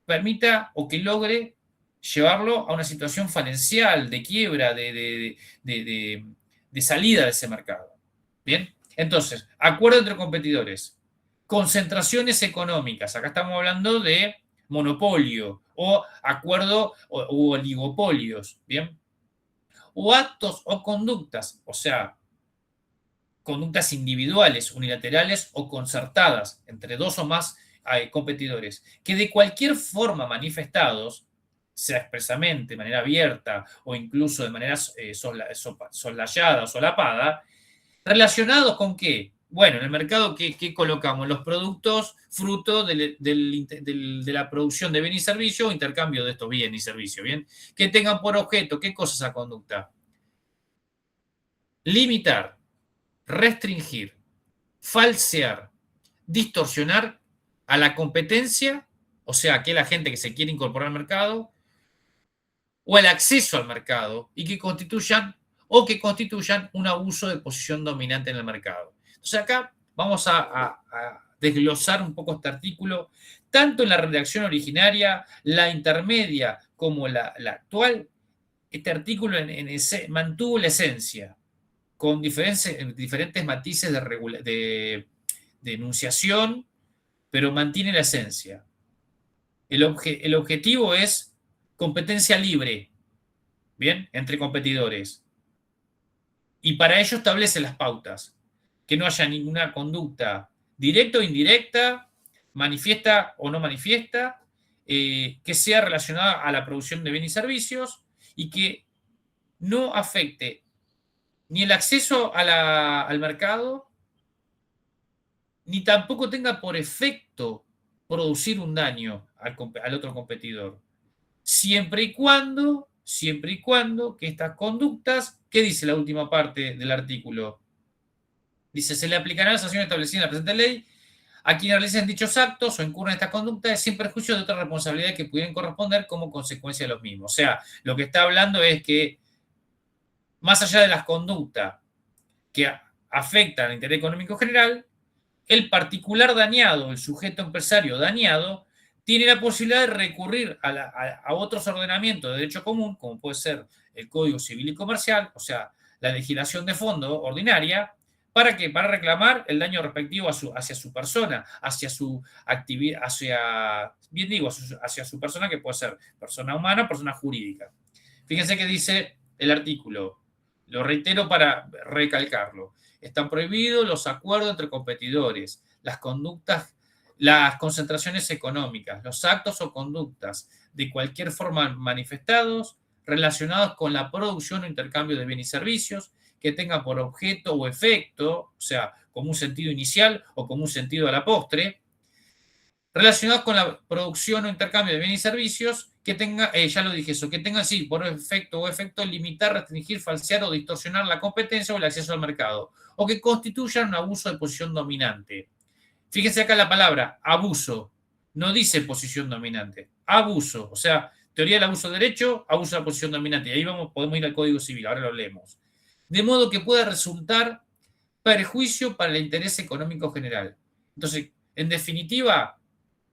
permita o que logre llevarlo a una situación falencial, de quiebra, de salida de ese mercado. Bien, entonces, acuerdo entre competidores, concentraciones económicas, acá estamos hablando de monopolio o acuerdo o oligopolios, ¿bien? O actos o conductas, o sea, conductas individuales, unilaterales o concertadas entre dos o más competidores, que de cualquier forma manifestados, sea expresamente, de manera abierta o incluso de manera soslayada o solapada, relacionados con qué. Bueno, en el mercado, ¿qué colocamos? Los productos fruto de la producción de bienes y servicios o intercambio de estos bienes y servicios, ¿bien? Que tengan por objeto, ¿qué cosa esa conducta? Limitar, restringir, falsear, distorsionar a la competencia, o sea, aquella gente que se quiere incorporar al mercado, o el acceso al mercado, y que constituyan un abuso de posición dominante en el mercado. Entonces acá vamos a desglosar un poco este artículo, tanto en la redacción originaria, la intermedia, como la actual. Este artículo mantuvo la esencia, con diferentes matices de enunciación, pero mantiene la esencia. El objetivo es competencia libre, ¿bien? Entre competidores. Y para ello establece las pautas, que no haya ninguna conducta directa o indirecta, manifiesta o no manifiesta, que sea relacionada a la producción de bienes y servicios y que no afecte ni el acceso al mercado, ni tampoco tenga por efecto producir un daño al otro competidor. Siempre y cuando que estas conductas, ¿qué dice la última parte del artículo? Dice, se le aplicarán las sanciones establecidas en la presente ley a quienes realicen dichos actos o incurren en estas conductas sin perjuicio de otra responsabilidad que pudieran corresponder como consecuencia de los mismos. O sea, lo que está hablando es que más allá de las conductas que afectan al interés económico general, el particular dañado, el sujeto empresario dañado, tiene la posibilidad de recurrir a otros ordenamientos de derecho común, como puede ser el Código Civil y Comercial, o sea, la legislación de fondo ordinaria, ¿para qué? Para reclamar el daño respectivo hacia su persona, hacia su actividad, hacia su persona, que puede ser persona humana o persona jurídica. Fíjense que dice el artículo, lo reitero para recalcarlo, están prohibidos los acuerdos entre competidores, las conductas, las concentraciones económicas, los actos o conductas de cualquier forma manifestados relacionados con la producción o intercambio de bienes y servicios que tengan por objeto o efecto, o sea, como un sentido inicial o como un sentido a la postre, relacionados con la producción o intercambio de bienes y servicios que tenga, ya lo dije eso, que tenga, sí, por efecto limitar, restringir, falsear o distorsionar la competencia o el acceso al mercado, o que constituyan un abuso de posición dominante. Fíjense acá la palabra abuso, no dice posición dominante, abuso, o sea, teoría del abuso de derecho, abuso de la posición dominante, y ahí podemos ir al Código Civil, ahora lo leemos. De modo que pueda resultar perjuicio para el interés económico general. Entonces, en definitiva,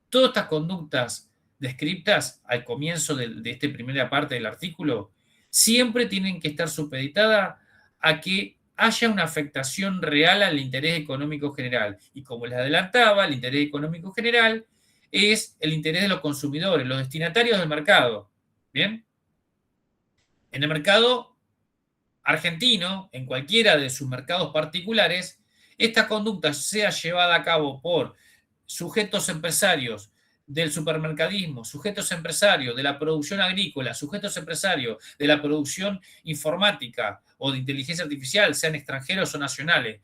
todas estas conductas descritas al comienzo de esta primera parte del artículo siempre tienen que estar supeditadas a que haya una afectación real al interés económico general. Y como les adelantaba, el interés económico general es el interés de los consumidores, los destinatarios del mercado. ¿Bien? En el mercado argentino, en cualquiera de sus mercados particulares, esta conducta sea llevada a cabo por sujetos empresarios del supermercadismo, sujetos empresarios de la producción agrícola, sujetos empresarios de la producción informática o de inteligencia artificial, sean extranjeros o nacionales,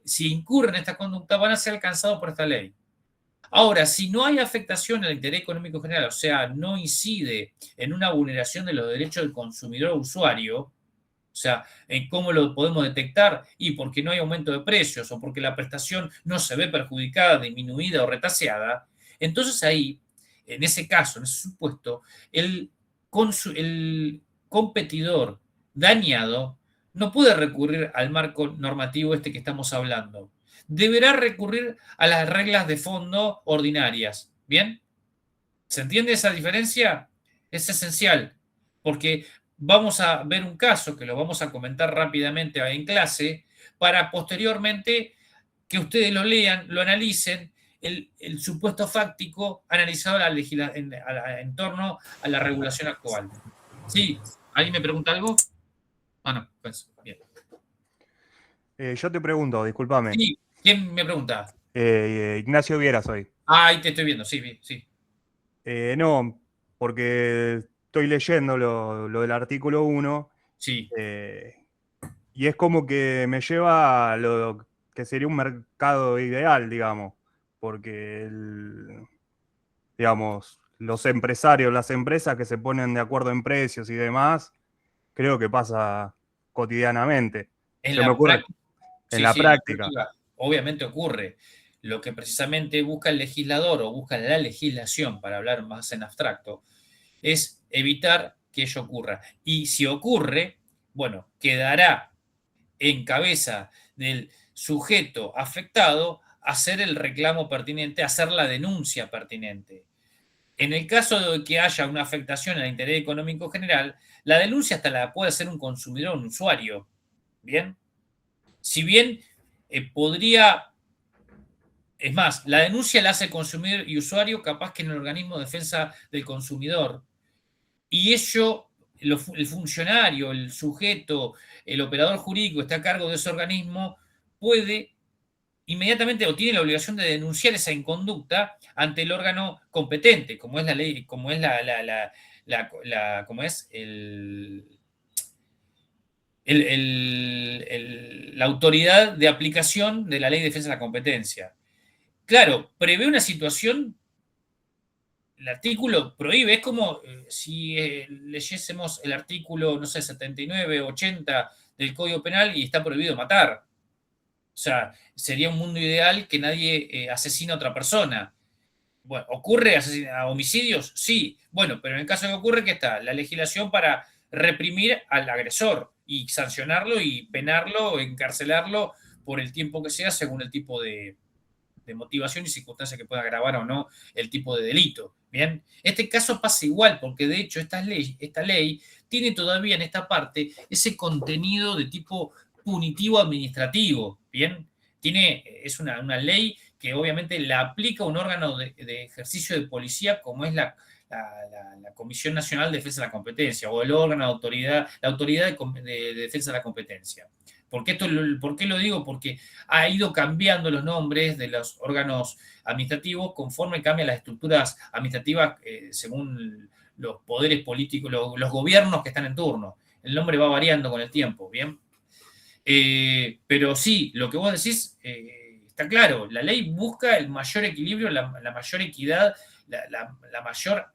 si incurren en esta conducta van a ser alcanzados por esta ley. Ahora, si no hay afectación al interés económico general, o sea, no incide en una vulneración de los derechos del consumidor o usuario, o sea, en cómo lo podemos detectar y porque no hay aumento de precios o porque la prestación no se ve perjudicada, disminuida o retaseada, entonces ahí, en ese caso, en ese supuesto, el competidor dañado no puede recurrir al marco normativo este que estamos hablando. Deberá recurrir a las reglas de fondo ordinarias. ¿Bien? ¿Se entiende esa diferencia? Es esencial, porque vamos a ver un caso que lo vamos a comentar rápidamente en clase para posteriormente que ustedes lo lean, lo analicen, el supuesto fáctico analizado en torno a la regulación actual. ¿Sí? ¿Alguien me pregunta algo? Ah, no, pues bien. Yo te pregunto, discúlpame. Sí, ¿quién me pregunta? Ignacio Viera soy. Ah, ahí te estoy viendo, sí, sí. No, porque estoy leyendo lo del artículo 1 Sí. Y es como que me lleva a lo que sería un mercado ideal, digamos, porque, digamos, los empresarios, las empresas que se ponen de acuerdo en precios y demás, creo que pasa cotidianamente. En Se me la ocurre en Sí, la sí, en la práctica. práctica obviamente ocurre. Lo que precisamente busca el legislador o busca la legislación, para hablar más en abstracto, es evitar que ello ocurra. Y si ocurre, bueno, quedará en cabeza del sujeto afectado hacer el reclamo pertinente, hacer la denuncia pertinente. En el caso de que haya una afectación al interés económico general, la denuncia hasta la puede hacer un consumidor, un usuario. ¿Bien? Si bien podría, es más, la denuncia la hace el consumidor y usuario capaz que en el organismo de defensa del consumidor. Y ello, el funcionario, el sujeto, el operador jurídico que está a cargo de ese organismo puede inmediatamente o tiene la obligación de denunciar esa inconducta ante el órgano competente, como es la ley, como es como es la autoridad de aplicación de la ley de defensa de la competencia. Claro, prevé una situación, el artículo prohíbe, es como si leyésemos el artículo, no sé, 79, 80 del Código Penal y está prohibido matar. O sea, sería un mundo ideal que nadie asesina a otra persona. Bueno, ¿ocurre homicidios? Sí. Bueno, pero en el caso que ocurre, ¿qué está? La legislación para reprimir al agresor y sancionarlo y penarlo o encarcelarlo por el tiempo que sea según el tipo de motivación y circunstancia que pueda agravar o no el tipo de delito. Bien, este caso pasa igual porque de hecho esta ley tiene todavía en esta parte ese contenido de tipo punitivo administrativo. Bien, es una ley que obviamente la aplica un órgano de ejercicio de policía como es la Comisión Nacional de Defensa de la Competencia o el órgano de autoridad, la Autoridad de Defensa de la Competencia. ¿Por qué lo digo? Porque ha ido cambiando los nombres de los órganos administrativos conforme cambian las estructuras administrativas según los poderes políticos, los gobiernos que están en turno. El nombre va variando con el tiempo, ¿bien? Pero sí, lo que vos decís está claro, la ley busca el mayor equilibrio, la mayor equidad, la mayor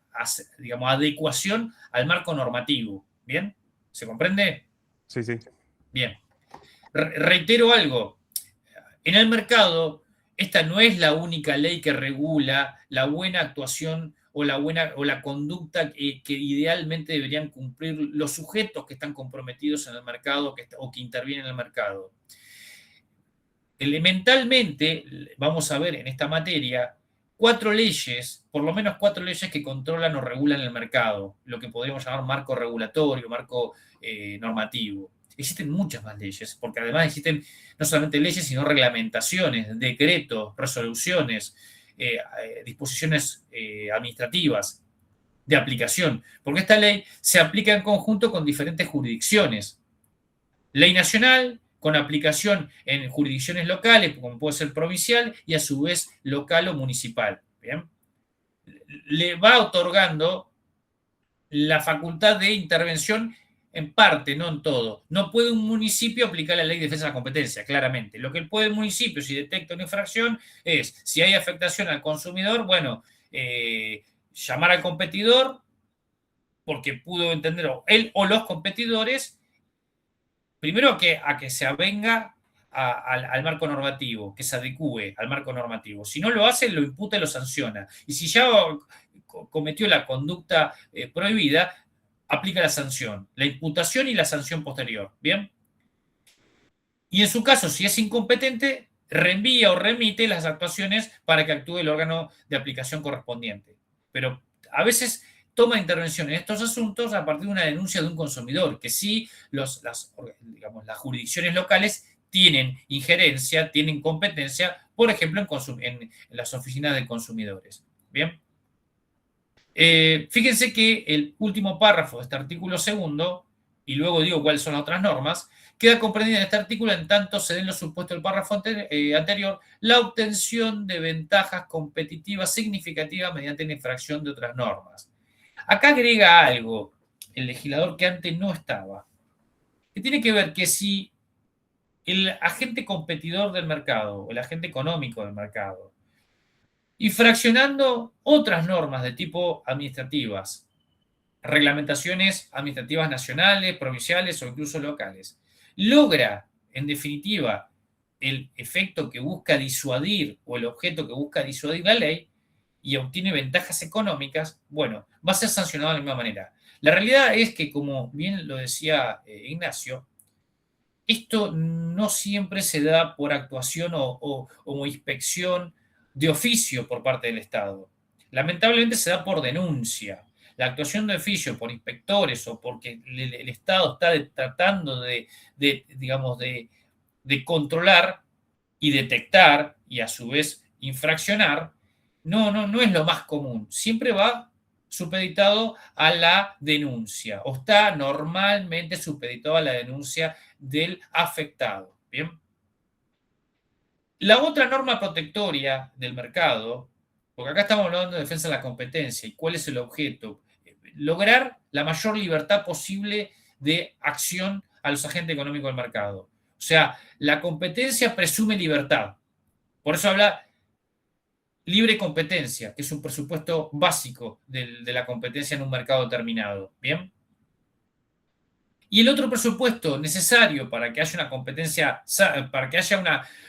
digamos, adecuación al marco normativo. ¿Bien? ¿Se comprende? Sí, sí. Bien. Reitero algo. En el mercado, esta no es la única ley que regula la buena actuación o la conducta que idealmente deberían cumplir los sujetos que están comprometidos en el mercado o que intervienen en el mercado. Elementalmente, vamos a ver en esta materia 4 leyes, por lo menos 4 leyes que controlan o regulan el mercado, lo que podríamos llamar marco regulatorio, marco normativo. Existen muchas más leyes, porque además existen no solamente leyes, sino reglamentaciones, decretos, resoluciones, disposiciones administrativas de aplicación, porque esta ley se aplica en conjunto con diferentes jurisdicciones. Ley nacional, con aplicación en jurisdicciones locales, como puede ser provincial, y a su vez local o municipal. ¿Bien? Le va otorgando la facultad de intervención en parte, no en todo. No puede un municipio aplicar la ley de defensa de la competencia, claramente. Lo que puede el municipio, si detecta una infracción, es, si hay afectación al consumidor, bueno, llamar al competidor, porque pudo entender él o los competidores, primero a que se avenga al marco normativo, que se adecue al marco normativo. Si no lo hace, lo imputa y lo sanciona. Y si ya cometió la conducta prohibida, aplica la sanción, la imputación y la sanción posterior. ¿Bien? Y en su caso, si es incompetente, reenvía o remite las actuaciones para que actúe el órgano de aplicación correspondiente. Pero a veces toma intervención en estos asuntos a partir de una denuncia de un consumidor, que sí las jurisdicciones locales tienen injerencia, tienen competencia, por ejemplo, en las oficinas de consumidores. ¿Bien? Fíjense que el último párrafo de este artículo segundo, y luego digo cuáles son las otras normas, queda comprendida en este artículo en tanto se den los supuestos del párrafo anterior, la obtención de ventajas competitivas significativas mediante la infracción de otras normas. Acá agrega algo el legislador que antes no estaba, que tiene que ver que si el agente competidor del mercado, o el agente económico del mercado, infraccionando otras normas de tipo administrativas, reglamentaciones administrativas nacionales, provinciales o incluso locales, logra, en definitiva, el efecto que busca disuadir o el objeto que busca disuadir la ley y obtiene ventajas económicas, bueno, va a ser sancionado de la misma manera. La realidad es que, como bien lo decía Ignacio, esto no siempre se da por actuación o inspección de oficio por parte del Estado. Lamentablemente se da por denuncia. La actuación de oficio por inspectores o porque el Estado está tratando digamos, de controlar y detectar y a su vez infraccionar, no es lo más común. Siempre va supeditado a la denuncia o está normalmente supeditado a la denuncia del afectado. ¿Bien? La otra norma protectoria del mercado, porque acá estamos hablando de defensa de la competencia y cuál es el objeto, lograr la mayor libertad posible de acción a los agentes económicos del mercado. O sea, la competencia presume libertad. Por eso habla libre competencia, que es un presupuesto básico de la competencia en un mercado determinado. ¿Bien? Y el otro presupuesto necesario para que haya una competencia,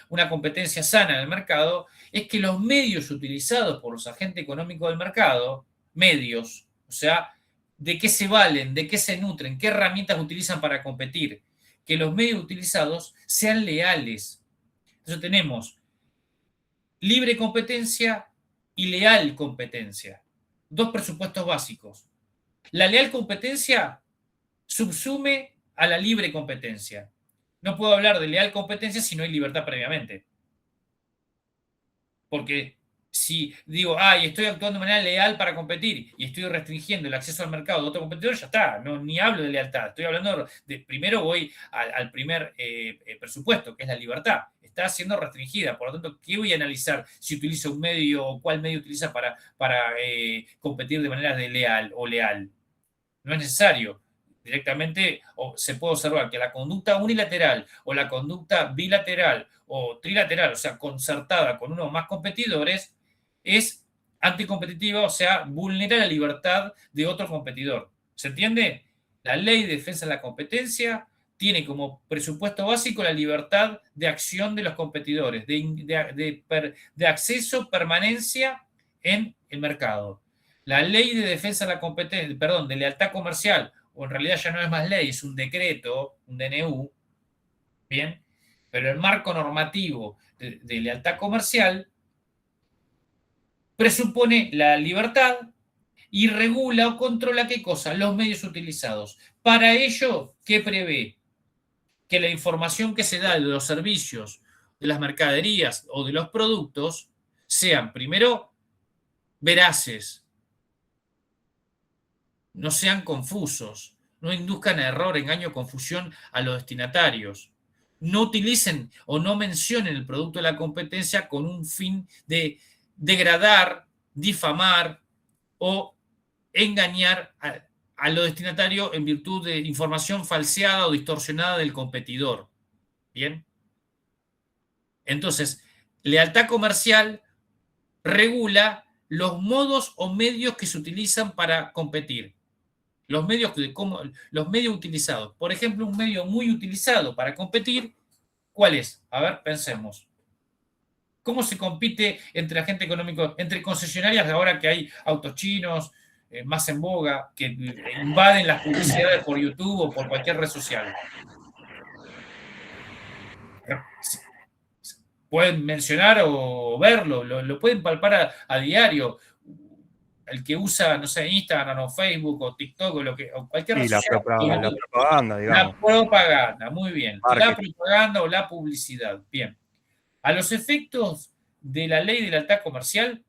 una competencia sana en el mercado es que los medios utilizados por los agentes económicos del mercado, medios, o sea, de qué se valen, de qué se nutren, qué herramientas utilizan para competir, que los medios utilizados sean leales. Entonces tenemos libre competencia y leal competencia. Dos presupuestos básicos. La leal competencia subsume a la libre competencia. No puedo hablar de leal competencia si no hay libertad previamente. Porque si digo, estoy actuando de manera leal para competir y estoy restringiendo el acceso al mercado de otro competidor, ya está, ni hablo de lealtad. Estoy hablando primero voy al primer presupuesto, que es la libertad. Está siendo restringida, por lo tanto, ¿qué voy a analizar si utilizo un medio o cuál medio utiliza para competir de manera leal o leal? No es necesario. Directamente se puede observar que la conducta unilateral o la conducta bilateral o trilateral, o sea, concertada con uno o más competidores, es anticompetitiva, o sea, vulnera la libertad de otro competidor. ¿Se entiende? La ley de defensa de la competencia tiene como presupuesto básico la libertad de acción de los competidores, de acceso, permanencia en el mercado. La ley de defensa de la competencia, perdón, de lealtad comercial, o en realidad ya no es más ley, es un decreto, un DNU, ¿bien? Pero el marco normativo de lealtad comercial presupone la libertad y regula o controla qué cosa, los medios utilizados. Para ello, ¿qué prevé? Que la información que se da de los servicios, de las mercaderías o de los productos sean, primero, veraces, no sean confusos, no induzcan a error, engaño, confusión a los destinatarios. No utilicen o no mencionen el producto de la competencia con un fin de degradar, difamar o engañar a los destinatarios en virtud de información falseada o distorsionada del competidor. ¿Bien? Entonces, lealtad comercial regula los modos o medios que se utilizan para competir. Los medios utilizados. Por ejemplo, un medio muy utilizado para competir, ¿cuál es? A ver, pensemos. ¿Cómo se compite entre agentes económicos, entre concesionarias ahora que hay autos chinos más en boga, que invaden las publicidades por YouTube o por cualquier red social? Pueden mencionar o verlo, lo pueden palpar a diario. El que usa, no sé, Instagram o Facebook o TikTok o cualquier red social. La propaganda, digamos. La propaganda, muy bien. Marketing. La propaganda o la publicidad. Bien. A los efectos de la ley de lealtad comercial,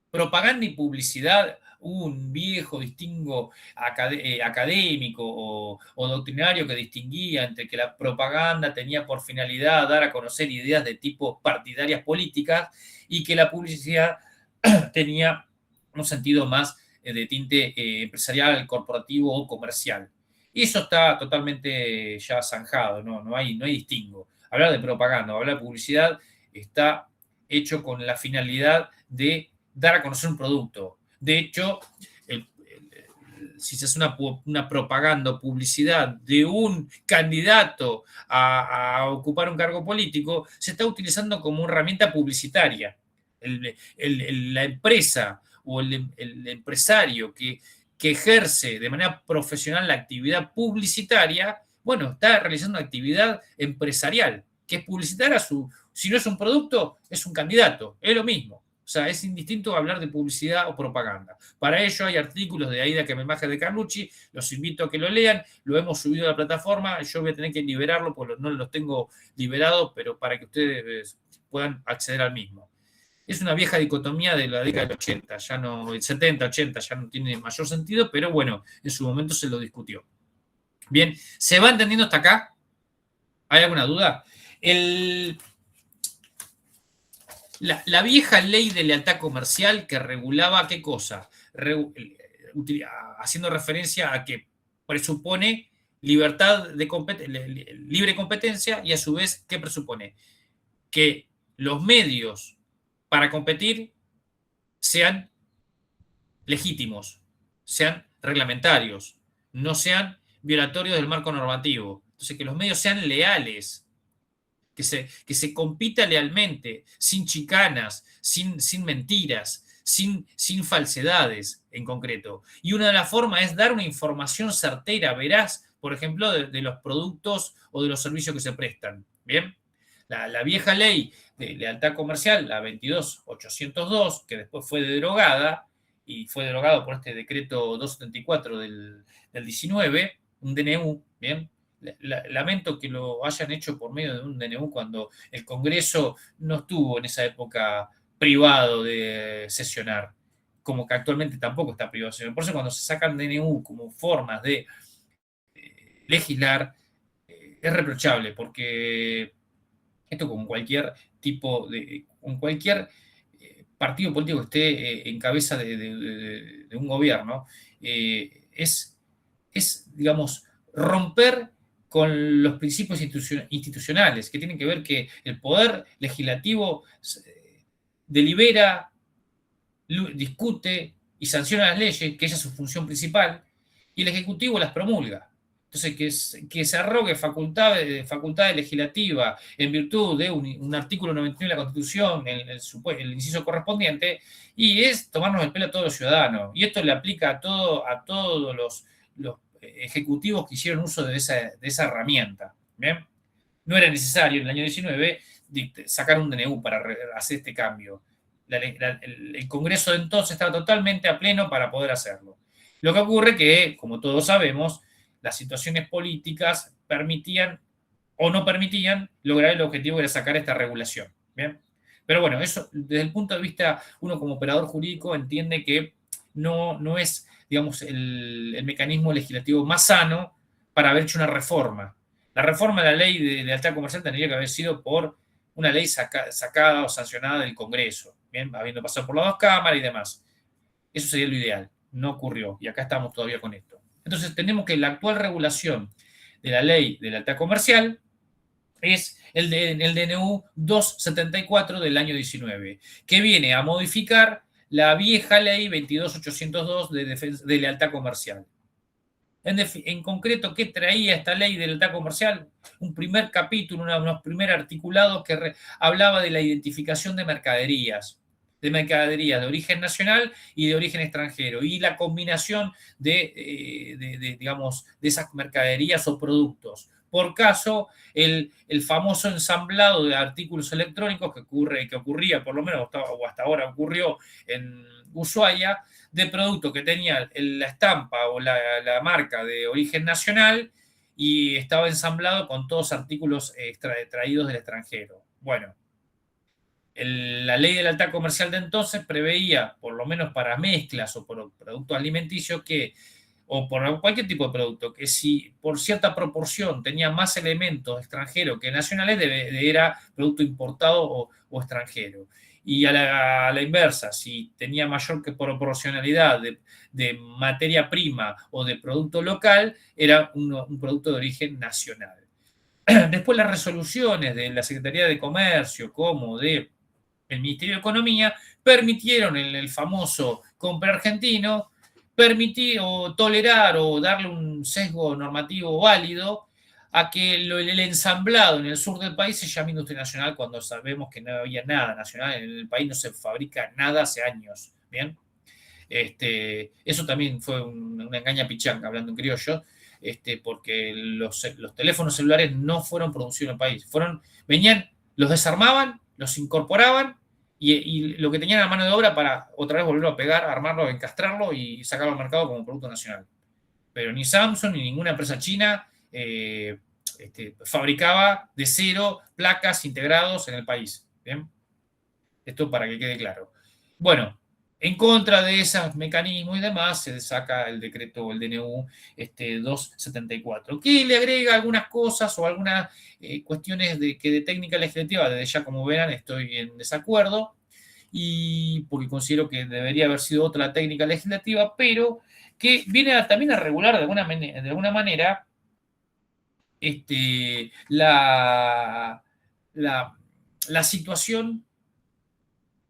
propaganda y publicidad, un viejo distingo académico o doctrinario que distinguía entre que la propaganda tenía por finalidad dar a conocer ideas de tipo partidarias políticas y que la publicidad tenía un sentido más de tinte empresarial, corporativo o comercial. Y eso está totalmente ya zanjado, no hay distingo. Hablar de propaganda, hablar de publicidad está hecho con la finalidad de dar a conocer un producto. De hecho, si se hace una propaganda o publicidad de un candidato a ocupar un cargo político, se está utilizando como herramienta publicitaria. La empresa o el empresario que ejerce de manera profesional la actividad publicitaria, bueno, está realizando una actividad empresarial, que es publicitar si no es un producto, es un candidato, es lo mismo. O sea, es indistinto hablar de publicidad o propaganda. Para ello hay artículos de Aida Kemelmacher de Carlucci, los invito a que lo lean, lo hemos subido a la plataforma, yo voy a tener que liberarlo porque no los tengo liberados, pero para que ustedes puedan acceder al mismo. Es una vieja dicotomía de la década del 80, ya no, el 70, 80, ya no tiene mayor sentido, pero bueno, en su momento se lo discutió. Bien, ¿se va entendiendo hasta acá? ¿Hay alguna duda? La vieja ley de lealtad comercial que regulaba qué cosa, haciendo referencia a que presupone libertad de libre competencia y a su vez, ¿qué presupone? Que los medios para competir sean legítimos, sean reglamentarios, no sean violatorios del marco normativo. Entonces, que los medios sean leales, que se compita lealmente, sin chicanas, sin mentiras, sin falsedades en concreto. Y una de las formas es dar una información certera, veraz, por ejemplo, de los productos o de los servicios que se prestan. ¿Bien? La vieja ley de lealtad comercial, la 22.802, que después fue derogada, y fue derogado por este decreto 274 del 19, un DNU, ¿bien? Lamento que lo hayan hecho por medio de un DNU cuando el Congreso no estuvo en esa época privado de sesionar, como que actualmente tampoco está privado de sesionar. Por eso cuando se sacan DNU como formas de legislar, es reprochable, porque esto con cualquier con cualquier partido político que esté en cabeza de un gobierno, es, digamos, romper con los principios institucionales que tienen que ver que el poder legislativo delibera discute y sanciona las leyes, que esa es su función principal, y el Ejecutivo las promulga. Entonces, que se arrogue facultad legislativa en virtud de un artículo 91 de la Constitución, el inciso correspondiente, y es tomarnos el pelo a todos los ciudadanos. Y esto le aplica a todos los ejecutivos que hicieron uso de esa herramienta. ¿Bien? No era necesario en el año 19 sacar un DNU para hacer este cambio. El Congreso de entonces estaba totalmente a pleno para poder hacerlo. Lo que ocurre que, como todos sabemos, las situaciones políticas permitían o no permitían lograr el objetivo que era sacar esta regulación. ¿Bien? Pero bueno, eso desde el punto de vista, uno como operador jurídico entiende que no es, digamos, el mecanismo legislativo más sano para haber hecho una reforma. La reforma de la ley de lealtad comercial tendría que haber sido por una ley sacada o sancionada del Congreso, ¿bien? Habiendo pasado por las dos cámaras y demás. Eso sería lo ideal. No ocurrió y acá estamos todavía con esto. Entonces tenemos que la actual regulación de la ley de lealtad comercial es el DNU 274 del año 19, que viene a modificar la vieja ley 22802 de lealtad comercial. En concreto, ¿qué traía esta ley de lealtad comercial? Un primer capítulo, unos primeros articulados que hablaba de la identificación de mercaderías de origen nacional y de origen extranjero, y la combinación digamos, de esas mercaderías o productos. Por caso, el famoso ensamblado de artículos electrónicos que ocurría, por lo menos o hasta ahora ocurrió en Ushuaia, de producto que tenía la estampa o la marca de origen nacional y estaba ensamblado con todos artículos traídos del extranjero. Bueno, la ley de lealtad comercial de entonces preveía, por lo menos para mezclas o por productos alimenticios, o por cualquier tipo de producto, que si por cierta proporción tenía más elementos extranjeros que nacionales, era producto importado o extranjero. Y a la inversa, si tenía mayor que proporcionalidad de materia prima o de producto local, era un producto de origen nacional. Después las resoluciones de la Secretaría de Comercio como de el Ministerio de Economía permitieron el famoso compra argentino, o tolerar o darle un sesgo normativo válido a que el ensamblado en el sur del país se llame industria nacional cuando sabemos que no había nada nacional. En el país no se fabrica nada hace años. ¿Bien? Eso también fue una engaña pichanga, hablando en criollo, porque los teléfonos celulares no fueron producidos en el país. Venían, los desarmaban, los incorporaban y lo que tenían a mano de obra para otra vez volverlo a pegar, armarlo, encastrarlo y sacarlo al mercado como producto nacional. Pero ni Samsung ni ninguna empresa china fabricaba de cero placas integrados en el país. ¿Bien? Esto para que quede claro. Bueno, en contra de esos mecanismos y demás, se saca el decreto, el DNU 274, que le agrega algunas cosas o algunas cuestiones de técnica legislativa. Desde ya, como verán, estoy en desacuerdo, y porque considero que debería haber sido otra técnica legislativa, pero que viene también a regular de alguna manera la situación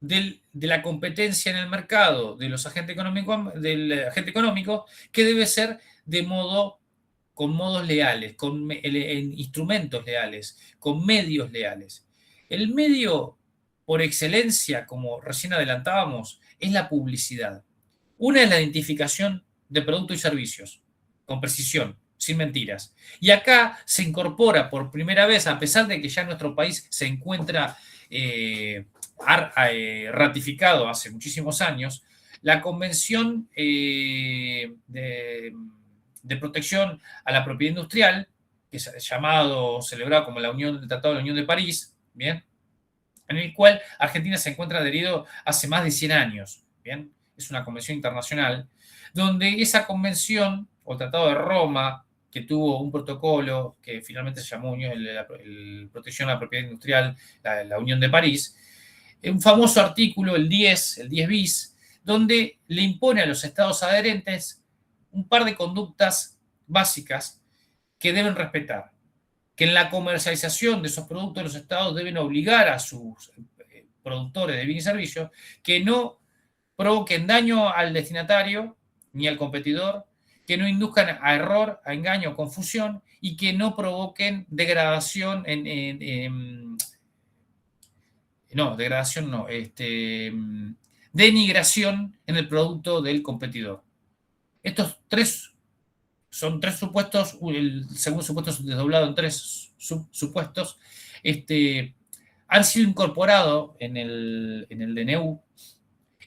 de la competencia en el mercado del agente económico, que debe ser con modos leales, en instrumentos leales, con medios leales. El medio por excelencia, como recién adelantábamos, es la publicidad. Una es la identificación de productos y servicios, con precisión, sin mentiras. Y acá se incorpora por primera vez, a pesar de que ya nuestro país se encuentra ratificado hace muchísimos años, la Convención de Protección a la Propiedad Industrial, que es celebrado como el Tratado de la Unión de París, ¿bien? En el cual Argentina se encuentra adherido hace más de 100 años, ¿bien? Es una convención internacional, donde esa convención, o el Tratado de Roma, que tuvo un protocolo que finalmente se llamó Protección a la Propiedad Industrial, la Unión de París, un famoso artículo, el 10 bis, donde le impone a los estados adherentes un par de conductas básicas que deben respetar. Que en la comercialización de esos productos los estados deben obligar a sus productores de bienes y servicios que no provoquen daño al destinatario ni al competidor, que no induzcan a error, a engaño, confusión y que no provoquen degradación denigración en el producto del competidor. Estos son tres supuestos, el segundo supuesto es desdoblado en tres supuestos, han sido incorporados en el DNU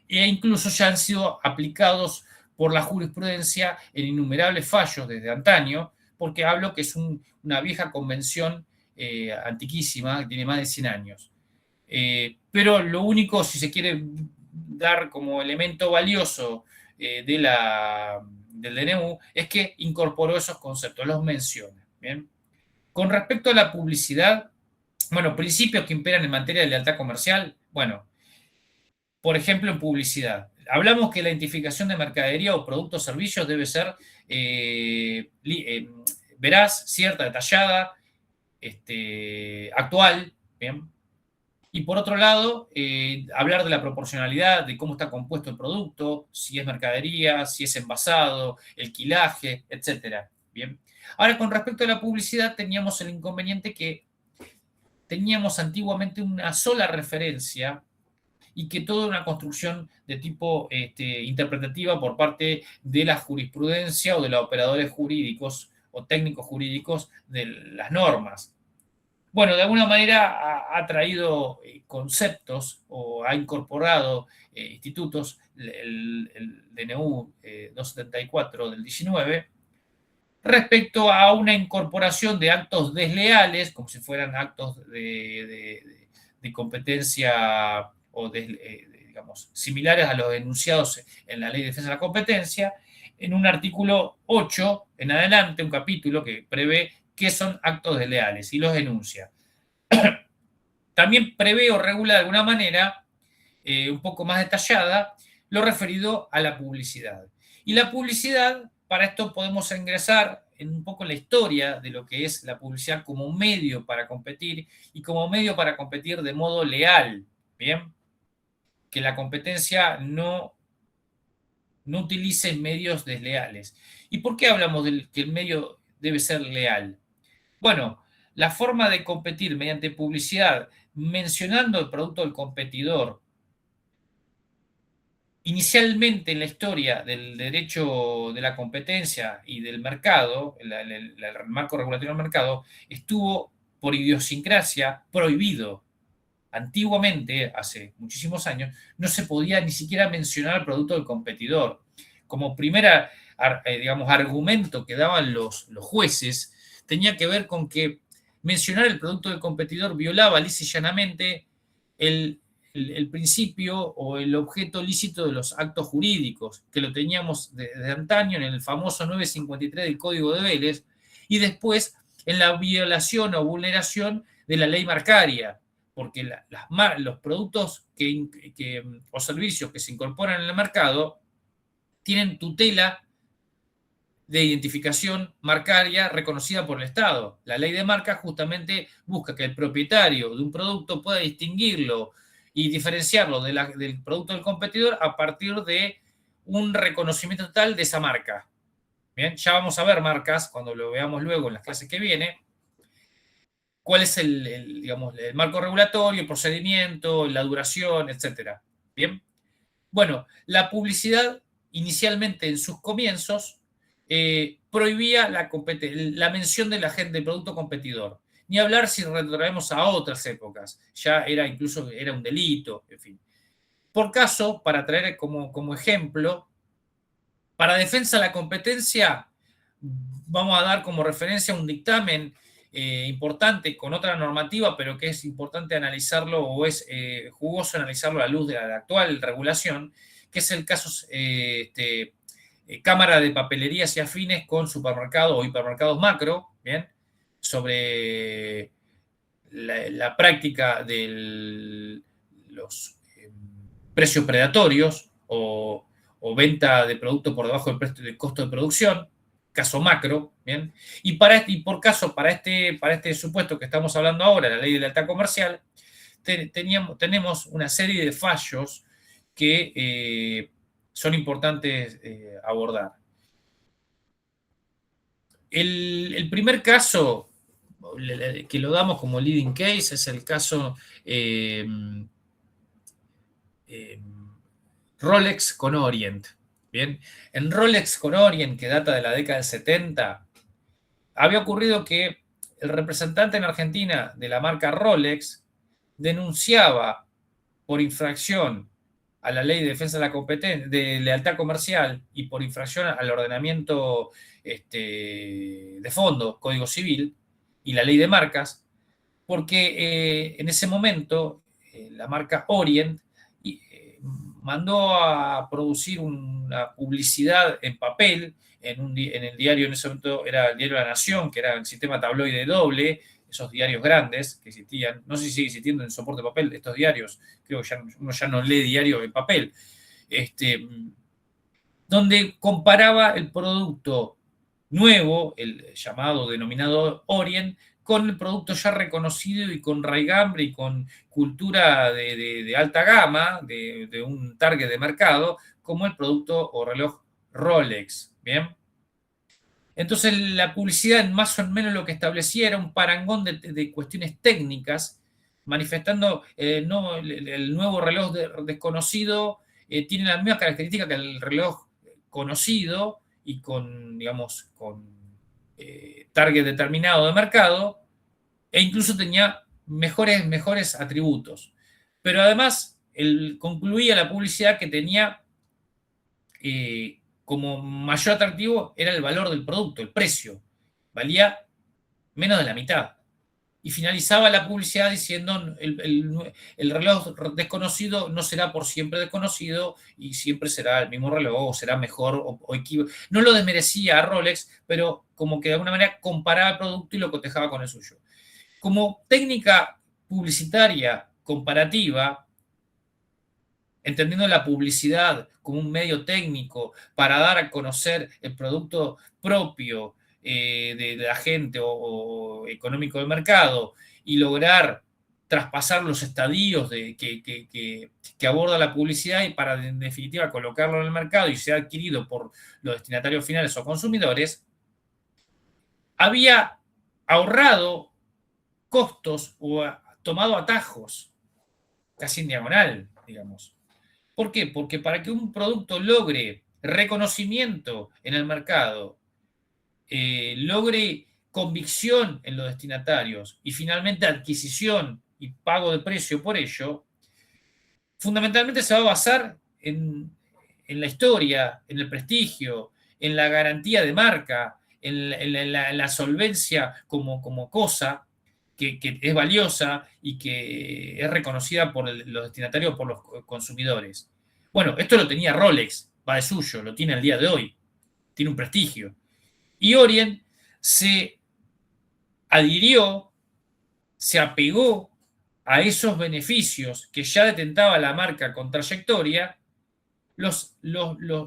e incluso ya han sido aplicados por la jurisprudencia en innumerables fallos desde antaño, porque hablo que es una vieja convención antiquísima, que tiene más de 100 años. Pero lo único, si se quiere dar como elemento valioso del DNU, es que incorporó esos conceptos, los menciona. ¿Bien? Con respecto a la publicidad, bueno, principios que imperan en materia de lealtad comercial, bueno, por ejemplo, en publicidad. Hablamos que la identificación de mercadería o productos o servicios debe ser veraz, cierta, detallada, actual, ¿bien? Y por otro lado, hablar de la proporcionalidad, de cómo está compuesto el producto, si es mercadería, si es envasado, el quilaje, etc. Bien. Ahora, con respecto a la publicidad, teníamos el inconveniente que teníamos antiguamente una sola referencia y que toda una construcción de tipo interpretativa por parte de la jurisprudencia o de los operadores jurídicos o técnicos jurídicos de las normas. Bueno, de alguna manera ha traído conceptos o ha incorporado institutos, el DNU 274 del 19, respecto a una incorporación de actos desleales, como si fueran actos de competencia o digamos, similares a los enunciados en la Ley de Defensa de la Competencia, en un artículo 8 en adelante, un capítulo que prevé qué son actos desleales y los enuncia. También prevé o regula de alguna manera, un poco más detallada, lo referido a la publicidad. Y la publicidad, para esto podemos ingresar en un poco la historia de lo que es la publicidad como medio para competir y como medio para competir de modo leal. Bien, que la competencia no utilice medios desleales. ¿Y por qué hablamos de que el medio debe ser leal? Bueno, la forma de competir mediante publicidad, mencionando el producto del competidor, inicialmente en la historia del derecho de la competencia y del mercado, el marco regulatorio del mercado, estuvo por idiosincrasia prohibido. Antiguamente, hace muchísimos años, no se podía ni siquiera mencionar el producto del competidor. Como primer digamos, argumento que daban los jueces, tenía que ver con que mencionar el producto del competidor violaba lisa y llanamente el principio o el objeto lícito de los actos jurídicos, que lo teníamos desde antaño en el famoso 953 del Código de Vélez, y después en la violación o vulneración de la ley marcaria, porque los productos o servicios que se incorporan en el mercado tienen tutela de identificación marcaria reconocida por el Estado. La ley de marca justamente busca que el propietario de un producto pueda distinguirlo y diferenciarlo del producto del competidor a partir de un reconocimiento total de esa marca. Bien, ya vamos a ver marcas cuando lo veamos luego en las clases que viene. ¿Cuál es digamos, el marco regulatorio, el procedimiento, la duración, etcétera? Bien. Bueno, la publicidad inicialmente en sus comienzos prohibía la mención de del producto competidor. Ni hablar si retrotraemos a otras épocas. Ya incluso era un delito, en fin. Por caso, para traer como ejemplo, para defensa de la competencia, vamos a dar como referencia un dictamen importante con otra normativa, pero que es importante analizarlo o es jugoso analizarlo a la luz de la actual regulación, que es el caso Cámara de Papelerías y Afines con supermercados o hipermercados macro, ¿bien? Sobre la práctica de los precios predatorios o venta de productos por debajo del costo de producción, caso macro, ¿bien? Y para este supuesto que estamos hablando ahora, la ley de lealtad comercial, tenemos una serie de fallos que son importantes abordar. El primer caso que lo damos como leading case es el caso Rolex con Orient. Bien, en Rolex con Orient, que data de la década del 70, había ocurrido que el representante en Argentina de la marca Rolex denunciaba por infracción a la ley de defensa de la competencia, de lealtad comercial y por infracción al ordenamiento de fondo, Código Civil y la ley de marcas, porque en ese momento la marca Orient mandó a producir una publicidad en papel en el diario, en ese momento era el diario La Nación, que era el sistema tabloide doble, esos diarios grandes que existían, no sé si sigue existiendo en soporte de papel, estos diarios, creo que uno ya no lee diario en papel, donde comparaba el producto nuevo, el llamado denominado Orient, con el producto ya reconocido y con raigambre y con cultura de alta gama, de un target de mercado, como el producto o reloj Rolex. ¿Bien? Entonces la publicidad más o menos lo que establecía era un parangón de cuestiones técnicas, manifestando no, el nuevo reloj desconocido tiene la misma característica que el reloj conocido y con, digamos, con target determinado de mercado, e incluso tenía mejores atributos. Pero además, él concluía la publicidad que tenía como mayor atractivo era el valor del producto, el precio. Valía menos de la mitad. Y finalizaba la publicidad diciendo el reloj desconocido no será por siempre desconocido y siempre será el mismo reloj o será mejor o equivocado. No lo desmerecía a Rolex, pero como que de alguna manera comparaba el producto y lo cotejaba con el suyo. Como técnica publicitaria comparativa, entendiendo la publicidad como un medio técnico para dar a conocer el producto propio de la gente o económico del mercado y lograr traspasar los estadios que aborda la publicidad y para, en definitiva, colocarlo en el mercado y ser adquirido por los destinatarios finales o consumidores, había ahorrado costos o tomado atajos casi en diagonal, digamos. ¿Por qué? Porque para que un producto logre reconocimiento en el mercado, logre convicción en los destinatarios y finalmente adquisición y pago de precio por ello, fundamentalmente se va a basar en la historia, en el prestigio, en la garantía de marca, en la solvencia como cosa que es valiosa y que es reconocida por los destinatarios, por los consumidores. Bueno, esto lo tenía Rolex, va de suyo, lo tiene al día de hoy, tiene un prestigio. Y Orient se adhirió, se apegó a esos beneficios que ya detentaba la marca con trayectoria,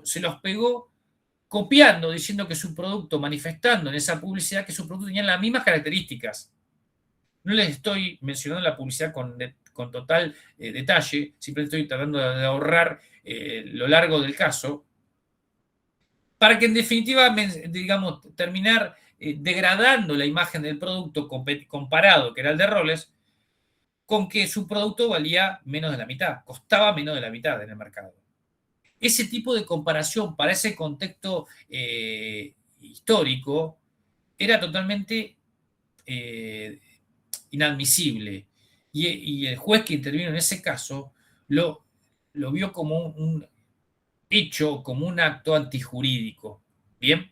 se los pegó copiando, diciendo que su producto, manifestando en esa publicidad que su producto tenía las mismas características. No les estoy mencionando la publicidad con total detalle, simplemente estoy tratando de ahorrar lo largo del caso, para que en definitiva, digamos, terminar degradando la imagen del producto comparado, que era el de Rolex, con que su producto valía menos de la mitad, costaba menos de la mitad en el mercado. Ese tipo de comparación para ese contexto histórico era totalmente inadmisible. Y el juez que intervino en ese caso lo vio como un hecho, como un acto antijurídico. ¿Bien?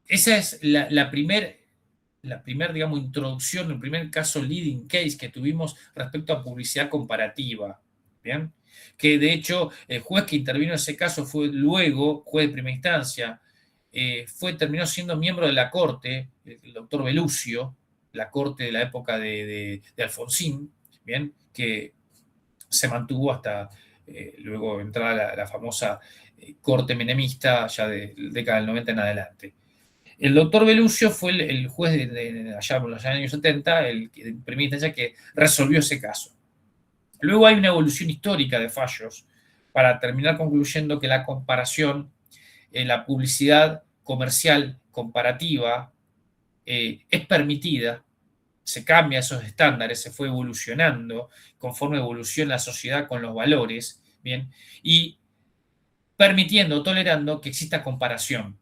Esa es la primera, digamos, introducción, el primer caso leading case que tuvimos respecto a publicidad comparativa. ¿Bien? Que de hecho el juez que intervino en ese caso fue luego, juez de primera instancia, terminó siendo miembro de la corte, el doctor Belucio, la corte de la época de Alfonsín, ¿bien? Que se mantuvo hasta luego entrar la famosa corte menemista ya de la década del 90 en adelante. El doctor Belucio fue el juez allá por los años 70, el en primera instancia que resolvió ese caso. Luego hay una evolución histórica de fallos para terminar concluyendo que la comparación, la publicidad comercial comparativa es permitida, se cambia esos estándares, se fue evolucionando conforme evoluciona la sociedad con los valores, ¿bien? Y permitiendo, tolerando que exista comparación.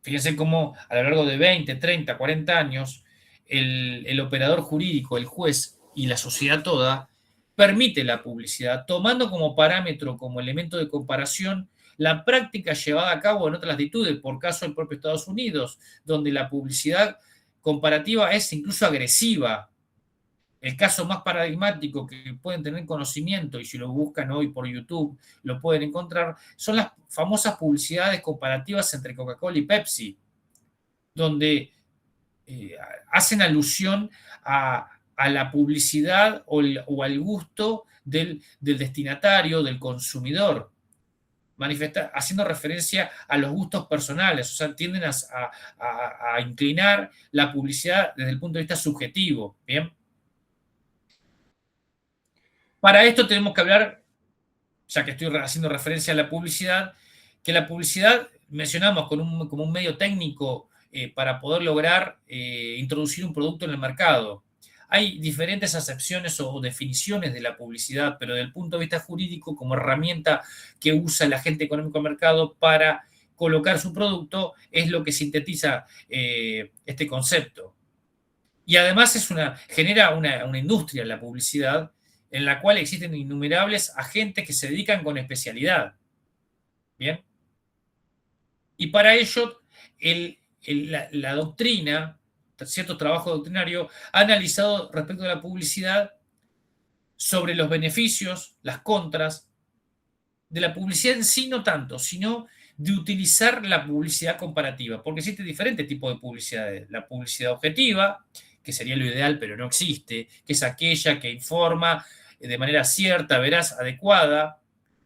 Fíjense cómo a lo largo de 20, 30, 40 años, el operador jurídico, el juez y la sociedad toda permite la publicidad, tomando como parámetro, como elemento de comparación, la práctica llevada a cabo en otras latitudes, por caso del propio Estados Unidos, donde la publicidad comparativa es incluso agresiva. El caso más paradigmático que pueden tener conocimiento, y si lo buscan hoy por YouTube lo pueden encontrar, son las famosas publicidades comparativas entre Coca-Cola y Pepsi, donde hacen alusión a la publicidad o al gusto del destinatario, del consumidor, haciendo referencia a los gustos personales, o sea, tienden a inclinar la publicidad desde el punto de vista subjetivo, ¿bien? Para esto tenemos que hablar, ya que estoy haciendo referencia a la publicidad, que la publicidad mencionamos como un medio técnico para poder lograr introducir un producto en el mercado. Hay diferentes acepciones o definiciones de la publicidad, pero desde el punto de vista jurídico, como herramienta que usa el agente económico del mercado para colocar su producto, es lo que sintetiza este concepto. Y además genera una industria, la publicidad, en la cual existen innumerables agentes que se dedican con especialidad. ¿Bien? Y para ello, la doctrina, cierto trabajo doctrinario, ha analizado respecto a la publicidad sobre los beneficios, las contras, de la publicidad en sí no tanto, sino de utilizar la publicidad comparativa, porque existe diferentes tipos de publicidades. La publicidad objetiva, que sería lo ideal, pero no existe, que es aquella que informa de manera cierta, veraz, adecuada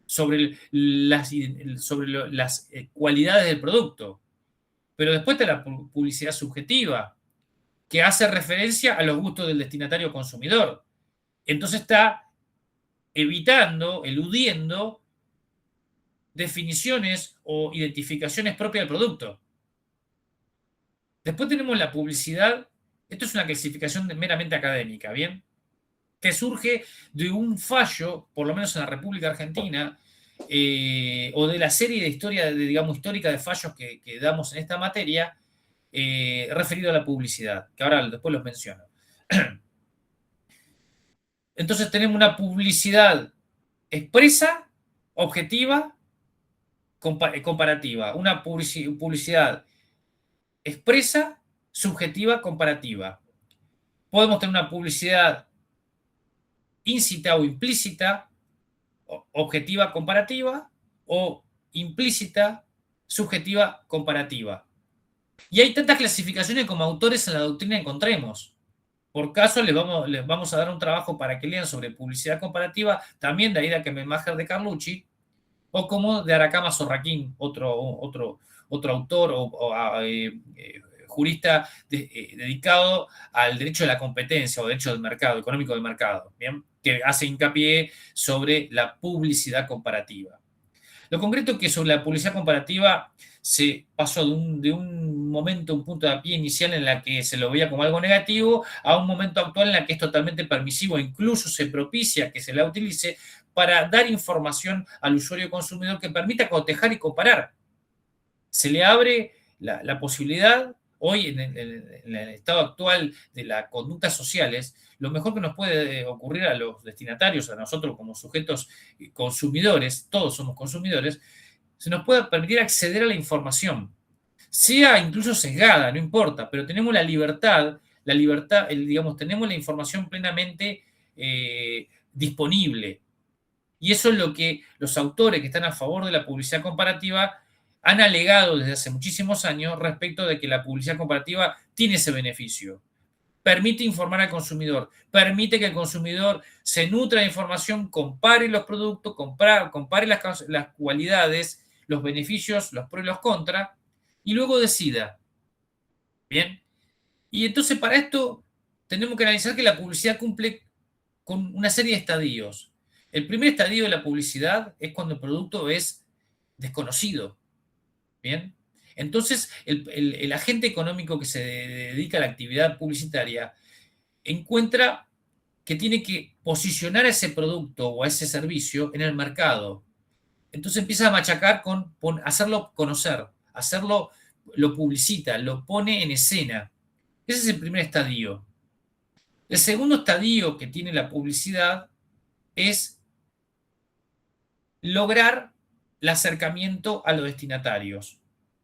sobre las cualidades del producto. Pero después está la publicidad subjetiva, que hace referencia a los gustos del destinatario consumidor. Entonces está evitando, eludiendo definiciones o identificaciones propias del producto. Después tenemos la publicidad, esto es una clasificación meramente académica, ¿bien? Que surge de un fallo, por lo menos en la República Argentina, o de la serie de historia, digamos, histórica de fallos que damos en esta materia, referido a la publicidad, que ahora después los menciono. Entonces tenemos una publicidad expresa, objetiva, comparativa. Una publicidad expresa, subjetiva, comparativa. Podemos tener una publicidad íncita o implícita, objetiva, comparativa, o implícita, subjetiva, comparativa. Y hay tantas clasificaciones como autores en la doctrina encontremos. Por caso, les vamos a dar un trabajo para que lean sobre publicidad comparativa, también de Aida Kemmelmacher de Carlucci, o como de Aracama Sorraquín, otro autor jurista dedicado al derecho de la competencia o derecho del mercado, económico del mercado, ¿bien? Que hace hincapié sobre la publicidad comparativa. Lo concreto es que sobre la publicidad comparativa se pasó de un momento, un punto de pie inicial en la que se lo veía como algo negativo, a un momento actual en la que es totalmente permisivo, incluso se propicia que se la utilice para dar información al usuario consumidor que permita cotejar y comparar. Se le abre la posibilidad, hoy en el estado actual de las conductas sociales, lo mejor que nos puede ocurrir a los destinatarios, a nosotros como sujetos consumidores, todos somos consumidores, se nos puede permitir acceder a la información, sea incluso sesgada, no importa, pero tenemos la libertad, digamos, tenemos la información plenamente disponible. Y eso es lo que los autores que están a favor de la publicidad comparativa han alegado desde hace muchísimos años respecto de que la publicidad comparativa tiene ese beneficio. Permite informar al consumidor, permite que el consumidor se nutra de información, compare los productos, compare las cualidades, los beneficios, los pros y los contras, y luego decida. ¿Bien? Y entonces para esto tenemos que analizar que la publicidad cumple con una serie de estadios. El primer estadio de la publicidad es cuando el producto es desconocido. ¿Bien? Entonces, el agente económico que se dedica a la actividad publicitaria encuentra que tiene que posicionar ese producto o a ese servicio en el mercado. Entonces empieza a machacar con hacerlo conocer, hacerlo, lo publicita, lo pone en escena. Ese es el primer estadio. El segundo estadio que tiene la publicidad es lograr el acercamiento a los destinatarios.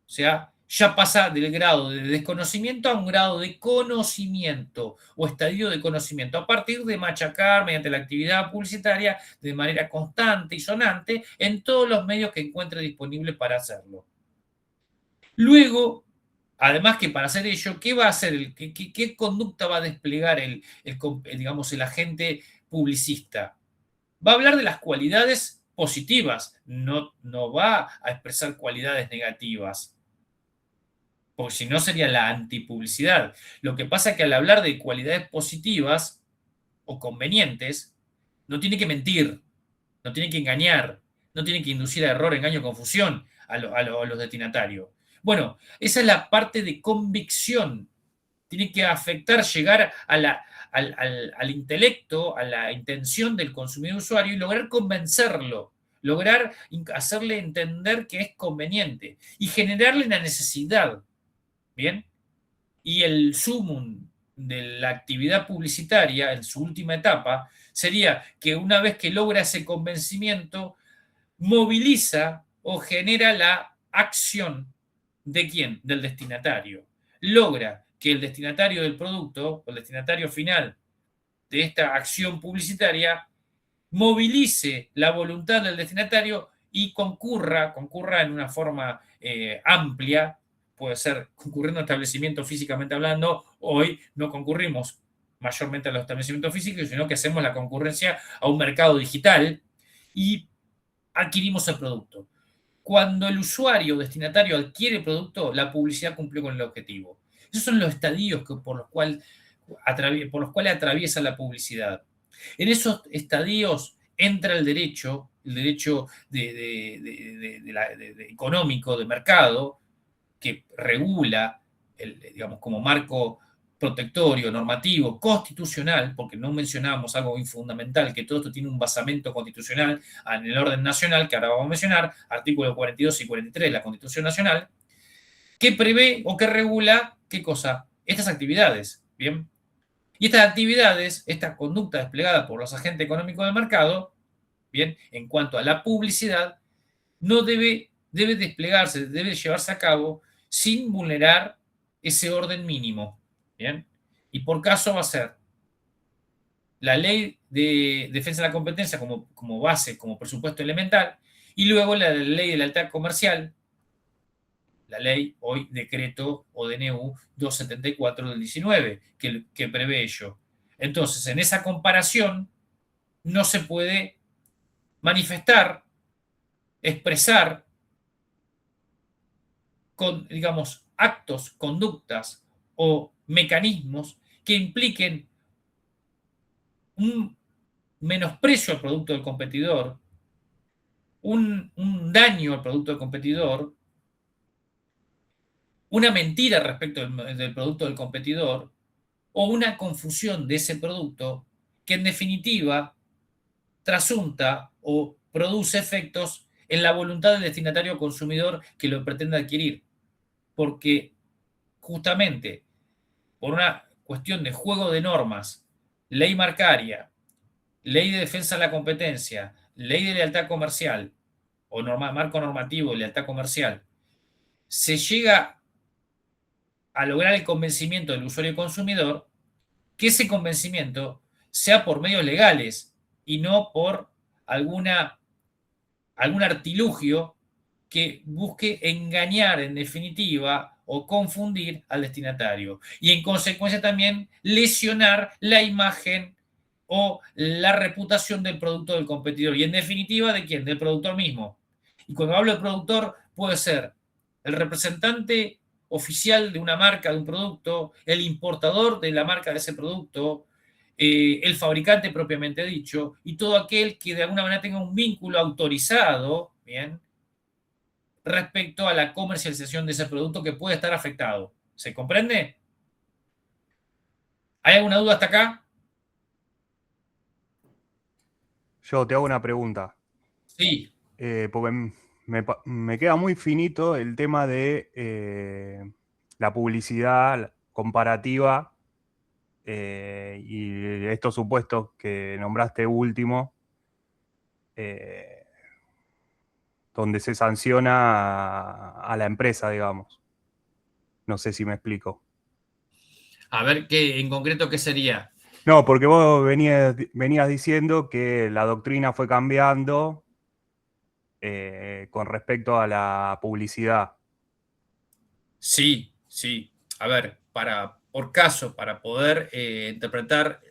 O sea, ya pasa del grado de desconocimiento a un grado de conocimiento o estadio de conocimiento, a partir de machacar mediante la actividad publicitaria de manera constante y sonante en todos los medios que encuentre disponibles para hacerlo. Luego, además que para hacer ello, ¿qué va a hacer? ¿Qué conducta va a desplegar digamos, el agente publicista? Va a hablar de las cualidades positivas, no va a expresar cualidades negativas, porque si no sería la antipublicidad. Lo que pasa es que al hablar de cualidades positivas o convenientes, no tiene que mentir, no tiene que engañar, no tiene que inducir a error, engaño, confusión a los destinatarios. Bueno, esa es la parte de convicción. Tiene que afectar, llegar al intelecto, a la intención del consumidor usuario y lograr convencerlo, lograr hacerle entender que es conveniente y generarle una necesidad. ¿Bien? Y el sumum de la actividad publicitaria en su última etapa sería que una vez que logra ese convencimiento, moviliza o genera la acción de quién? Del destinatario. Logra que el destinatario del producto, o el destinatario final de esta acción publicitaria, movilice la voluntad del destinatario y concurra en una forma amplia. Puede ser concurriendo a establecimientos físicamente hablando. Hoy no concurrimos mayormente a los establecimientos físicos, sino que hacemos la concurrencia a un mercado digital y adquirimos el producto. Cuando el usuario destinatario adquiere el producto, la publicidad cumplió con el objetivo. Esos son los estadios por los cuales atraviesa la publicidad. En esos estadios entra el derecho económico, de mercado, que regula, digamos, como marco protectorio, normativo, constitucional, porque no mencionamos algo muy fundamental, que todo esto tiene un basamento constitucional en el orden nacional, que ahora vamos a mencionar, artículos 42 y 43 de la Constitución Nacional, que prevé o que regula, ¿qué cosa? Estas actividades, ¿bien? Y estas actividades, esta conducta desplegada por los agentes económicos del mercado, ¿bien? En cuanto a la publicidad, no debe desplegarse, debe llevarse a cabo sin vulnerar ese orden mínimo, ¿bien? Y por caso va a ser la ley de defensa de la competencia como base, como presupuesto elemental, y luego la ley de lealtad comercial, la ley, hoy decreto ODNU 274 del 19, que prevé ello. Entonces, en esa comparación, no se puede manifestar, expresar con, digamos, actos, conductas o mecanismos que impliquen un menosprecio al producto del competidor, un daño al producto del competidor, una mentira respecto del producto del competidor o una confusión de ese producto que en definitiva trasunta o produce efectos en la voluntad del destinatario consumidor que lo pretende adquirir. Porque justamente por una cuestión de juego de normas, ley marcaria, ley de defensa de la competencia, ley de lealtad comercial o marco normativo de lealtad comercial, se llega a lograr el convencimiento del usuario y consumidor, que ese convencimiento sea por medios legales y no por algún artilugio que busque engañar en definitiva o confundir al destinatario y en consecuencia también lesionar la imagen o la reputación del producto del competidor y en definitiva ¿de quién? Del productor mismo. Y cuando hablo de productor puede ser el representante oficial de una marca, de un producto, el importador de la marca de ese producto, el fabricante propiamente dicho, y todo aquel que de alguna manera tenga un vínculo autorizado, ¿bien?, respecto a la comercialización de ese producto que puede estar afectado. ¿Se comprende? ¿Hay alguna duda hasta acá? Yo te hago una pregunta. Sí. Porque me queda muy finito el tema de la publicidad comparativa y estos supuestos que nombraste último, eh, donde se sanciona a la empresa, digamos. No sé si me explico. A ver, ¿qué, en concreto, qué sería? No, porque vos venías diciendo que la doctrina fue cambiando con respecto a la publicidad. Sí, sí. A ver, por caso, para poder interpretar,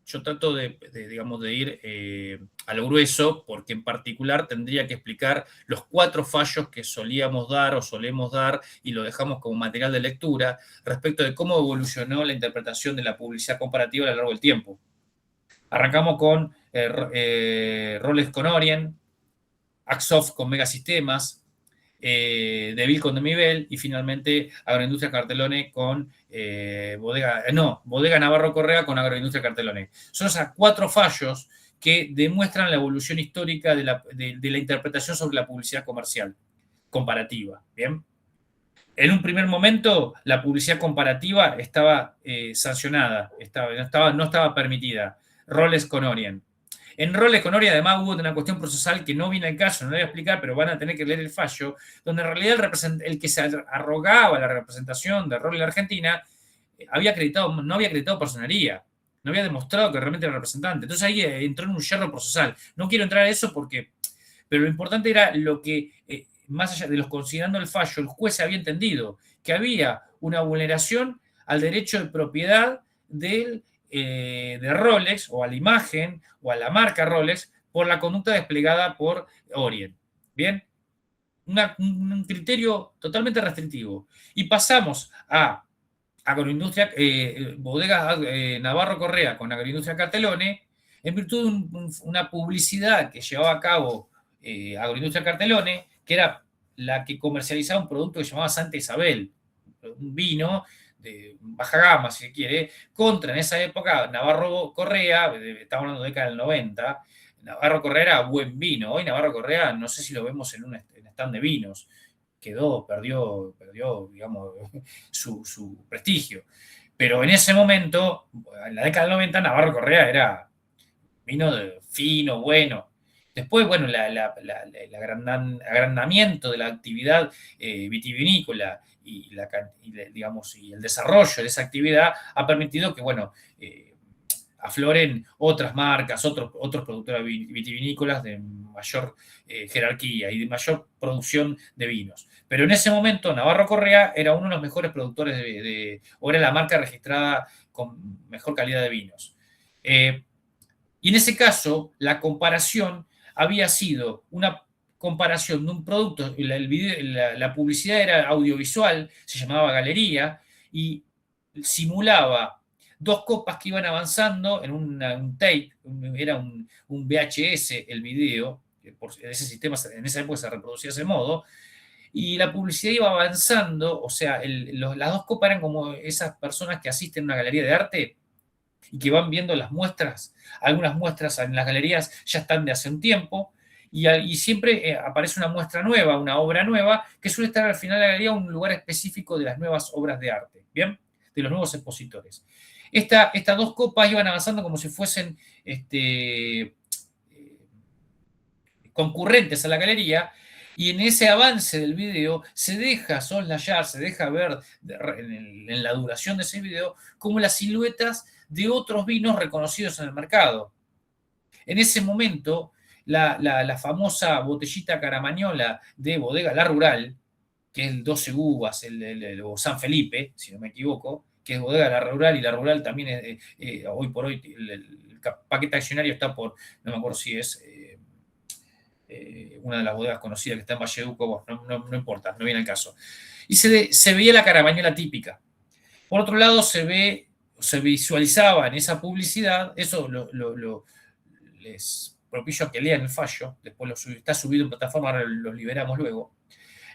yo trato digamos, de ir a lo grueso, porque en particular tendría que explicar los 4 fallos que solíamos dar o solemos dar y lo dejamos como material de lectura respecto de cómo evolucionó la interpretación de la publicidad comparativa a lo largo del tiempo. Arrancamos con Rolex con Orient, Axoff con Megasistemas, Devil con Demivel y finalmente Agroindustria Cartelone con Bodega Navarro Correa con Agroindustria Cartelone. Son esos 4 fallos que demuestran la evolución histórica de la interpretación sobre la publicidad comercial comparativa. ¿Bien? En un primer momento, la publicidad comparativa estaba sancionada, no estaba permitida. Roles con Orient. En Roles con Orient, además, hubo una cuestión procesal que no viene al caso, no lo voy a explicar, pero van a tener que leer el fallo, donde en realidad el que se arrogaba la representación de Roles en la Argentina no había acreditado personería, no había demostrado que realmente era representante. Entonces ahí entró en un yerro procesal. No quiero entrar a eso pero lo importante era lo que, más allá de los considerando el fallo, el juez había entendido que había una vulneración al derecho de propiedad de Rolex o a la imagen o a la marca Rolex por la conducta desplegada por Orient. ¿Bien? Un criterio totalmente restrictivo. Y pasamos a Agroindustria, Bodega Navarro Correa con Agroindustria Cartelone, en virtud de una publicidad que llevaba a cabo Agroindustria Cartelone, que era la que comercializaba un producto que se llamaba Santa Isabel, un vino de baja gama, si se quiere, contra en esa época Navarro Correa, estamos hablando de década del 90, Navarro Correa era buen vino. Hoy Navarro Correa, no sé si lo vemos en un stand de vinos, perdió digamos, su prestigio. Pero en ese momento, en la década del 90, Navarro Correa era vino fino, bueno. Después, bueno, el agrandamiento de la actividad vitivinícola digamos, y el desarrollo de esa actividad ha permitido que, bueno, afloren otras marcas, otros productores vitivinícolas de mayor jerarquía y de mayor producción de vinos. Pero en ese momento Navarro Correa era uno de los mejores productores o era la marca registrada con mejor calidad de vinos. Y en ese caso, la comparación había sido una comparación de un producto, la publicidad era audiovisual, se llamaba Galería, y simulaba 2 copas que iban avanzando en un tape, era un VHS el video, ese sistema en esa época se reproducía de ese modo, y la publicidad iba avanzando, o sea, las 2 copas eran como esas personas que asisten a una galería de arte y que van viendo las muestras. Algunas muestras en las galerías ya están de hace un tiempo, y siempre aparece una muestra nueva, una obra nueva, que suele estar al final de la galería un lugar específico de las nuevas obras de arte, ¿bien? De los nuevos expositores. Estas 2 copas iban avanzando como si fuesen concurrentes a la galería, y en ese avance del video se deja soslayar, se deja ver en la duración de ese video como las siluetas de otros vinos reconocidos en el mercado. En ese momento, la famosa botellita Caramañola de Bodega La Rural, que es el 12 uvas, o San Felipe, si no me equivoco, que es Bodega La Rural, y La Rural también es, hoy por hoy, el paquete accionario está por, no me acuerdo si es una de las bodegas conocidas que está en Valleduco, no importa, no viene el caso. Y se veía la Caramañola típica. Por otro lado, se ve se visualizaba en esa publicidad, eso les propicio a que lean el fallo, después está subido en plataforma, ahora los liberamos luego.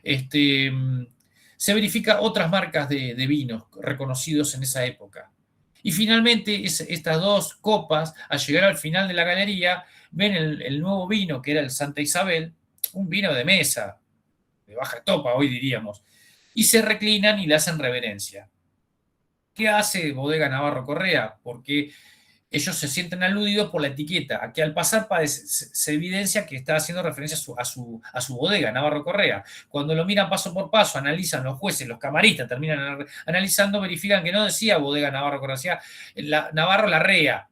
Se verifica otras marcas de vinos reconocidos en esa época. Y finalmente, estas dos copas, al llegar al final de la galería, ven el nuevo vino, que era el Santa Isabel, un vino de mesa, de baja estopa, hoy diríamos, y se reclinan y le hacen reverencia. ¿Qué hace Bodega Navarro Correa? Porque ellos se sienten aludidos por la etiqueta, a que al pasar se evidencia que está haciendo referencia a su bodega, Navarro Correa. Cuando lo miran paso por paso, analizan los jueces, los camaristas, terminan analizando, verifican que no decía Bodega Navarro Correa, decía Navarro Larrea.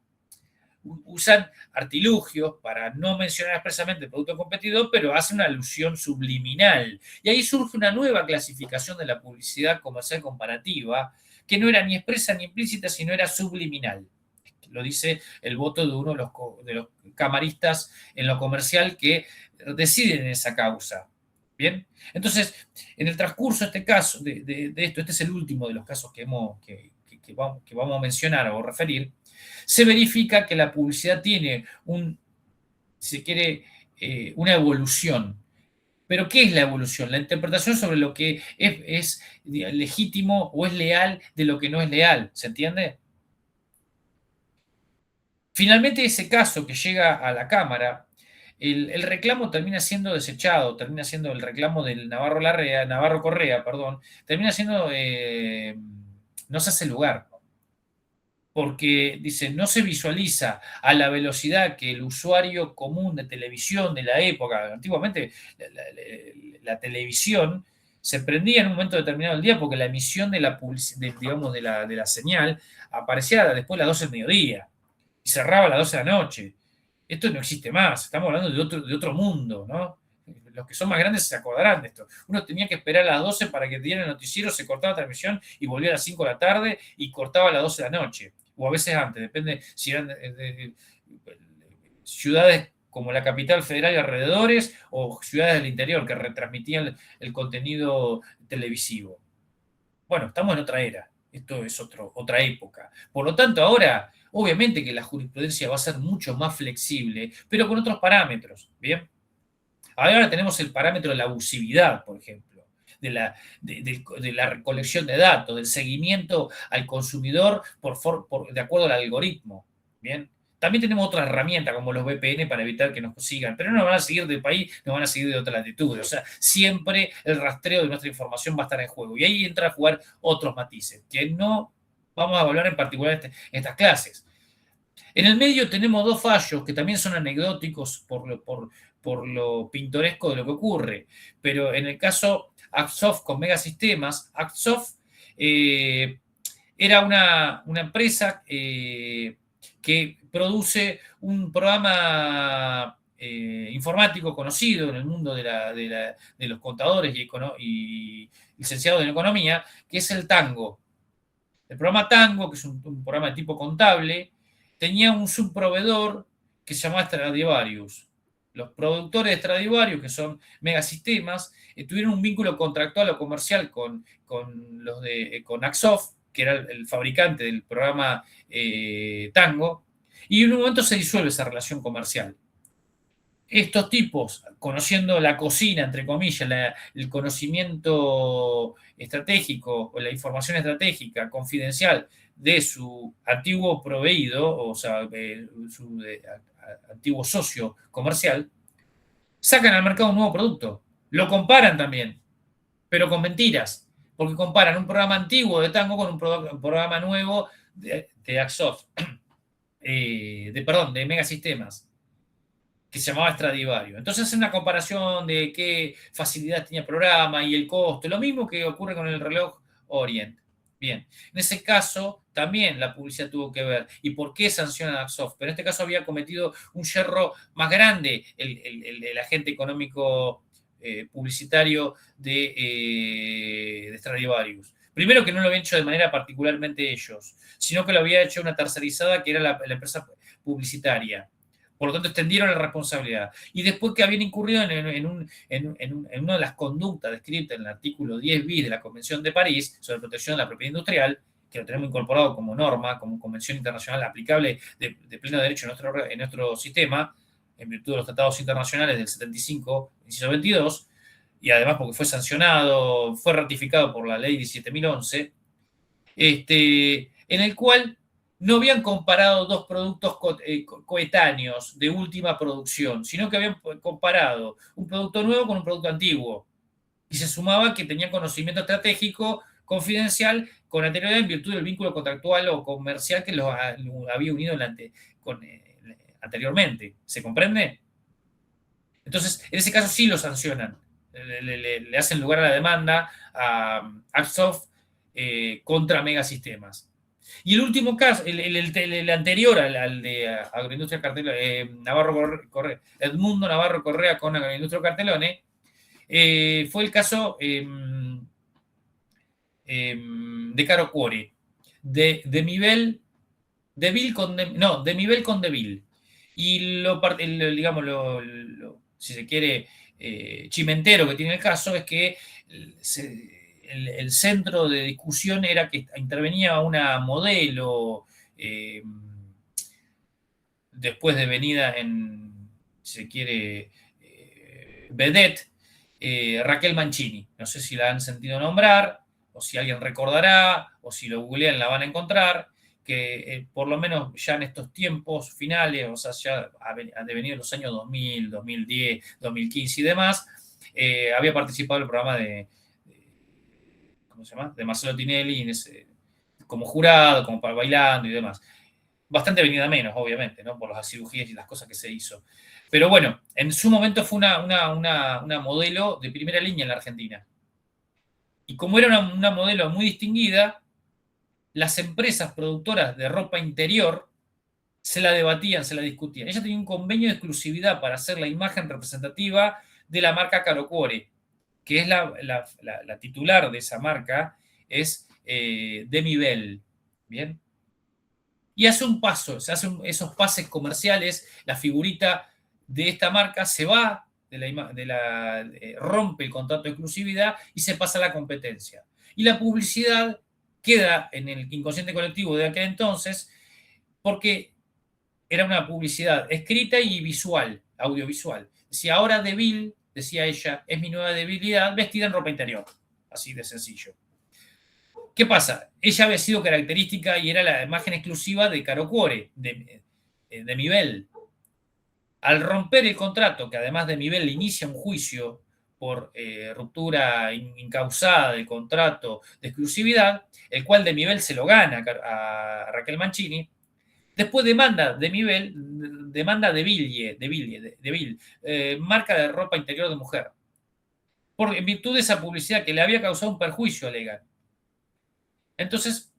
Usan artilugios para no mencionar expresamente el producto competidor, pero hacen una alusión subliminal. Y ahí surge una nueva clasificación de la publicidad comercial comparativa, que no era ni expresa ni implícita, sino era subliminal. Lo dice el voto de uno de los camaristas en lo comercial que deciden en esa causa. Bien, entonces, en el transcurso de este caso, de esto, este es el último de los casos que vamos a mencionar o referir, se verifica que la publicidad tiene si se quiere, una evolución. Pero ¿qué es la evolución? La interpretación sobre lo que es legítimo o es leal de lo que no es leal. ¿Se entiende? Finalmente, ese caso que llega a la Cámara, el reclamo termina siendo desechado, termina siendo el reclamo del Navarro Correa, perdón, termina siendo, no se hace lugar, porque dice, no se visualiza a la velocidad que el usuario común de televisión de la época, antiguamente la televisión se prendía en un momento determinado del día porque la emisión de la señal aparecía después de las 12 del mediodía y cerraba a las 12 de la noche. Esto no existe más, estamos hablando de otro mundo, ¿no? Los que son más grandes se acordarán de esto. Uno tenía que esperar a las 12 para que dieran el noticiero, se cortaba la transmisión y volvía a las 5 de la tarde y cortaba a las 12 de la noche. O a veces antes, depende si eran ciudades como la capital federal y alrededores o ciudades del interior que retransmitían el contenido televisivo. Bueno, estamos en otra era. Esto es otra época. Por lo tanto, ahora, obviamente que la jurisprudencia va a ser mucho más flexible, pero con otros parámetros, ¿bien? Ahora tenemos el parámetro de la abusividad, por ejemplo, de la recolección de datos, del seguimiento al consumidor de acuerdo al algoritmo, ¿bien? También tenemos otras herramientas como los VPN para evitar que nos sigan, pero no nos van a seguir del país, nos van a seguir de otra latitud. O sea, siempre el rastreo de nuestra información va a estar en juego. Y ahí entra a jugar otros matices, que no vamos a hablar en particular en estas clases. En el medio tenemos dos fallos que también son anecdóticos por lo pintoresco de lo que ocurre. Pero en el caso Axoff con Megasistemas, Axoff era una empresa que produce un programa informático conocido en el mundo de los contadores y licenciados en economía, que es el Tango. El programa Tango, que es un programa de tipo contable, tenía un subproveedor que se llamaba Stradivarius. Los productores de Stradivarius, que son Megasistemas, tuvieron un vínculo contractual o comercial con Axoff, que era el fabricante del programa Tango, y en un momento se disuelve esa relación comercial. Estos tipos, conociendo la cocina, entre comillas, el conocimiento estratégico o la información estratégica confidencial de su antiguo proveído, o sea, su antiguo socio comercial, sacan al mercado un nuevo producto. Lo comparan también, pero con mentiras, porque comparan un programa antiguo de Tango con un programa nuevo de Axoff, de Megasistemas, que se llamaba Stradivarius. Entonces hacen una comparación de qué facilidad tenía el programa y el costo, lo mismo que ocurre con el reloj Orient. Bien, en ese caso también la publicidad tuvo que ver. ¿Y por qué sancionan a Axoff? Pero en este caso había cometido un yerro más grande el agente económico publicitario de Stradivarius. Primero que no lo habían hecho de manera particularmente ellos, sino que lo había hecho una tercerizada que era la empresa publicitaria. Por lo tanto, extendieron la responsabilidad. Y después que habían incurrido en una de las conductas descritas en el artículo 10 bis de la Convención de París sobre protección de la propiedad industrial, que lo tenemos incorporado como norma, como convención internacional aplicable de pleno derecho en nuestro sistema, en virtud de los tratados internacionales del 75, inciso 22, y además porque fue sancionado, fue ratificado por la ley 17.011, en el cual no habían comparado dos productos coetáneos de última producción, sino que habían comparado un producto nuevo con un producto antiguo. Y se sumaba que tenían conocimiento estratégico confidencial con anterioridad en virtud del vínculo contractual o comercial que los había unido anteriormente. ¿Se comprende? Entonces, en ese caso sí lo sancionan. Le hacen lugar a la demanda a Axoft contra Megasistemas. Y el último caso, el anterior al de Agroindustria Cartelone, Edmundo Navarro Correa con Agroindustria Cartelone, fue el caso de Caro Cuore, de Mivel con Devil. Y digamos, si se quiere, chimentero que tiene el caso es que el centro de discusión era que intervenía una modelo después de venida en, si se quiere, vedette, Raquel Mancini. No sé si la han sentido nombrar, o si alguien recordará, o si lo googlean la van a encontrar, que por lo menos ya en estos tiempos finales, o sea, ya han devenido los años 2000, 2010, 2015 y demás, había participado en el programa ¿cómo se llama? De Marcelo Tinelli, como jurado, como para bailando y demás. Bastante venida menos, obviamente, ¿no? Por las cirugías y las cosas que se hizo. Pero bueno, en su momento fue una modelo de primera línea en la Argentina. Y como era una modelo muy distinguida, las empresas productoras de ropa interior se la debatían, se la discutían. Ella tenía un convenio de exclusividad para hacer la imagen representativa de la marca Caro Cuore, que es la titular de esa marca, es Demi Bell. ¿Bien? Y hace un paso, se hacen esos pases comerciales, la figurita de esta marca se va, rompe el contrato de exclusividad y se pasa a la competencia. Y la publicidad queda en el inconsciente colectivo de aquel entonces porque era una publicidad escrita y visual, audiovisual. Decía, ahora Devil, decía ella, es mi nueva debilidad, vestida en ropa interior. Así de sencillo. ¿Qué pasa? Ella había sido característica y era la imagen exclusiva de Caro Cuore, de Mivel. Al romper el contrato, que además de Mivel inicia un juicio por ruptura incausada del contrato de exclusividad, el cual de Mivel se lo gana a Raquel Mancini, después demanda de Deville, marca de ropa interior de mujer, en virtud de esa publicidad que le había causado un perjuicio, alegan. Entonces,